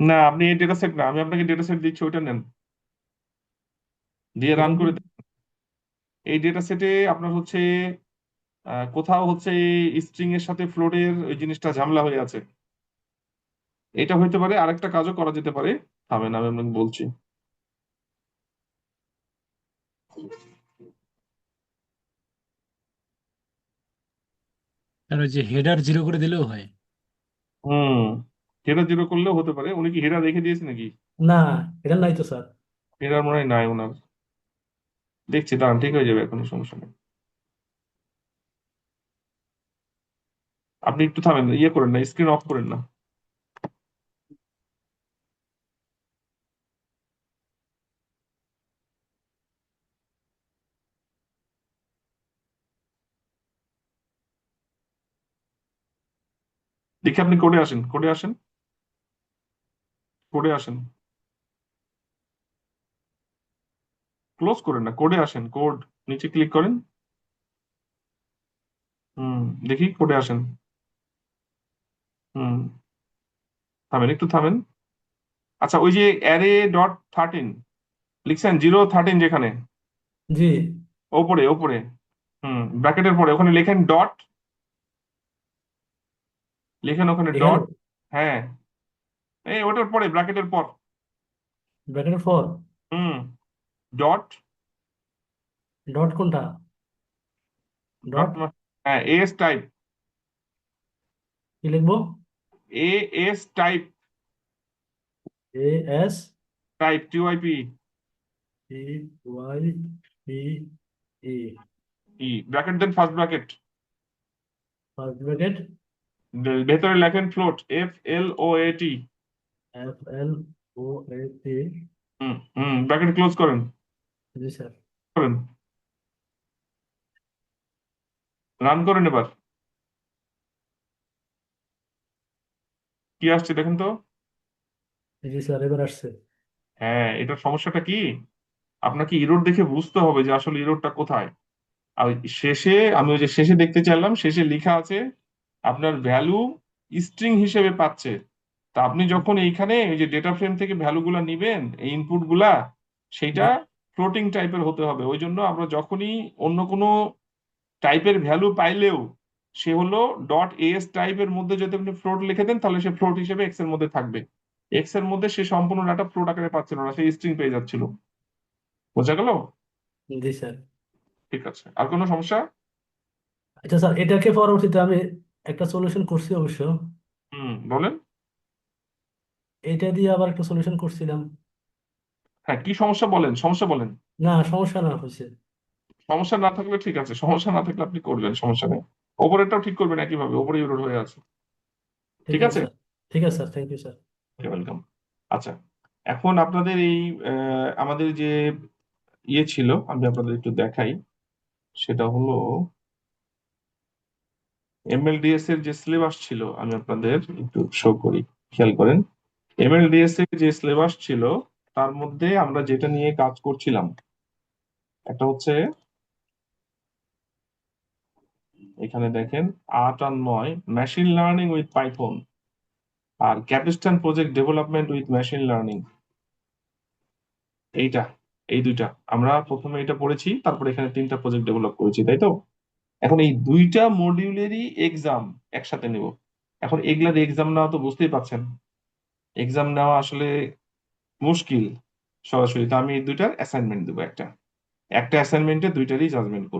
Speaker 1: না, আপনি এই ডেটা সেট না, আমি আপনাকে ডেটা সেট দিচ্ছি, ওইটা নেন, দিয়ে রান করে দেন। এই ডেটা সেটে আপনার হচ্ছে কোথাও হচ্ছে স্ট্রিং এর সাথে ফ্লোটের ওই জিনিসটা ঝামেলা হয়ে আছে। এটা হইতে পারে, আরেকটা কাজও করা যেতে পারে। থামেন, আমি আপনাকে বলছি।
Speaker 6: আর ওই যে হেডার জিরো করে দিলেও হয়।
Speaker 1: হুম, হেডার জিরো করলেও হতে পারে। উনি কি হেডার রেখে দিয়েছে নাকি?
Speaker 8: না, এটা নাই তো স্যার।
Speaker 1: হেডার মনে হয় নাই ওনার। দেখছি, দাঁড়ান, ঠিক হয়ে যাবে, কোনো সমস্যা নেই। আপনি একটু থামেন, ইয়ে করেন না, স্ক্রিন অফ করেন না। দেখি, আপনি কোডে আসেন, কোডে আসেন, কোডে আসেন, ক্লোজ করেন না, কোডে আসেন, কোড, নিচে ক্লিক করেন। হুম, দেখি কোডে আসেন। হুম, থামেন, একটু থামেন। আচ্ছা, ওই যে অ্যারে ডট 13 লিখছেন, 013 যেখানে,
Speaker 8: জি,
Speaker 1: ওপরে ওপরে, ব্র্যাকেটের পরে ওখানে লেখেন ডট, লেখেন ওখানে
Speaker 8: এখানে
Speaker 1: ডট। হ্যাঁ, এই ওটার পরে, ব্র্যাকেটের পর।
Speaker 8: ব্র্যাকেটের ফর
Speaker 1: হুম, ডট,
Speaker 8: ডট কোনটা?
Speaker 1: ডট,
Speaker 8: ডট
Speaker 1: হ্যাঁ, এস টাইপ,
Speaker 8: কি লিখবো?
Speaker 1: A s type,
Speaker 8: a s
Speaker 1: type TOIP,
Speaker 8: T Y P E,
Speaker 1: bracket then, first bracket,
Speaker 8: first bracket,
Speaker 1: ভেতরে লেখেন float, FLOAT।
Speaker 8: F L O A T.
Speaker 1: Bracket close করেন,
Speaker 8: জি sir.
Speaker 1: করেন, run করেন এবার। কি আসছে দেখেন তো?
Speaker 8: জি স্যার, এবার আসছে।
Speaker 1: হ্যাঁ, এটার সমস্যাটা কি? আপনাকে ইরোর দেখে বুঝতে হবে যে আসলে ইরোরটা কোথায়। আর ওই শেষে আমি ওই যে শেষে দেখতে চাইলাম, শেষে লেখা আছে আপনার ভ্যালু স্ট্রিং হিসেবে পাচ্ছে। তা আপনি যখন এইখানে ওই যে ডেটা ফ্রেম থেকে ভ্যালু গুলা নিবেন, এই ইনপুট গুলা, সেইটা
Speaker 8: জি
Speaker 1: ফ্লোটিং টাইপের হতে হবে। ওই জন্য আমরা যখনই অন্য কোনো টাইপের ভ্যালু পাইলেও সে হলো ডট এস টাইপের মধ্যে যদি আপনি ফ্লোট লিখে দেন, তাহলে সে ফ্লোট হিসেবে এক্স এর মধ্যে থাকবে। এক্স এর মধ্যে সে সম্পূর্ণ ডাটা ফ্লোট আকারে পাচ্ছিল না, সে স্ট্রিং পেয়ে যাচ্ছিল। বোঝা গেল?
Speaker 8: জি স্যার।
Speaker 1: ঠিক আছে, আর কোনো সমস্যা?
Speaker 8: আচ্ছা স্যার, এটাকে পরবর্তীতে আমি একটা সলিউশন করছি অবশ্য।
Speaker 1: বলেন।
Speaker 8: এটা দিয়ে আবার একটা সলিউশন করছিলাম।
Speaker 1: হ্যাঁ, কি সমস্যা বলেন, সমস্যা বলেন।
Speaker 8: না, সমস্যা না হয়েছে।
Speaker 1: সমস্যা না থাকলে ঠিক আছে, সমস্যা না থাকলে আপনি করবেন, সমস্যা নেই। ওপরেরটাও ঠিক করবেন একইভাবে, ওপরে ইউরোড হয়ে আছে।
Speaker 8: ঠিক
Speaker 1: ঠিক
Speaker 8: আছে
Speaker 1: আছে,
Speaker 8: স্যার। ঠিক আছে sir, thank you sir.
Speaker 1: Welcome. আচ্ছা, এখন আপনাদের এই আমাদের যে ইয়ে ছিল, আমি আপনাদের একটু দেখাই। সেটা হলো এমএলডিএস এর যে সিলেবাস ছিল, আমি আপনাদের একটু শো করি, খেয়াল করেন। এমএলডিএস এর যে সিলেবাস ছিল, তার মধ্যে আমরা যেটা নিয়ে কাজ করছিলাম, একটা হচ্ছে এখানে দেখেন 8 আর 9 মেশিন লার্নিং উইথ পাইথন, আর capstone project development with machine learning. এইটা, এই দুইটা আমরা প্রথমে এটা পড়েছি, তারপরে এখানে 3টা প্রজেক্ট ডেভেলপ করেছি, তাই তো? এখন এই দুইটা মডিউলেরই এক্সাম একসাথে নেব। এখন এগুলার এক্সাম নেওয়া তো বুঝতেই পারছেন, এক্সাম নেওয়া আসলে মুশকিল সরাসরি। তো আমি এই দুইটার অ্যাসাইনমেন্ট দেবো, একটা একটা অ্যাসাইনমেন্টে দুইটারই জাজমেন্ট করবো।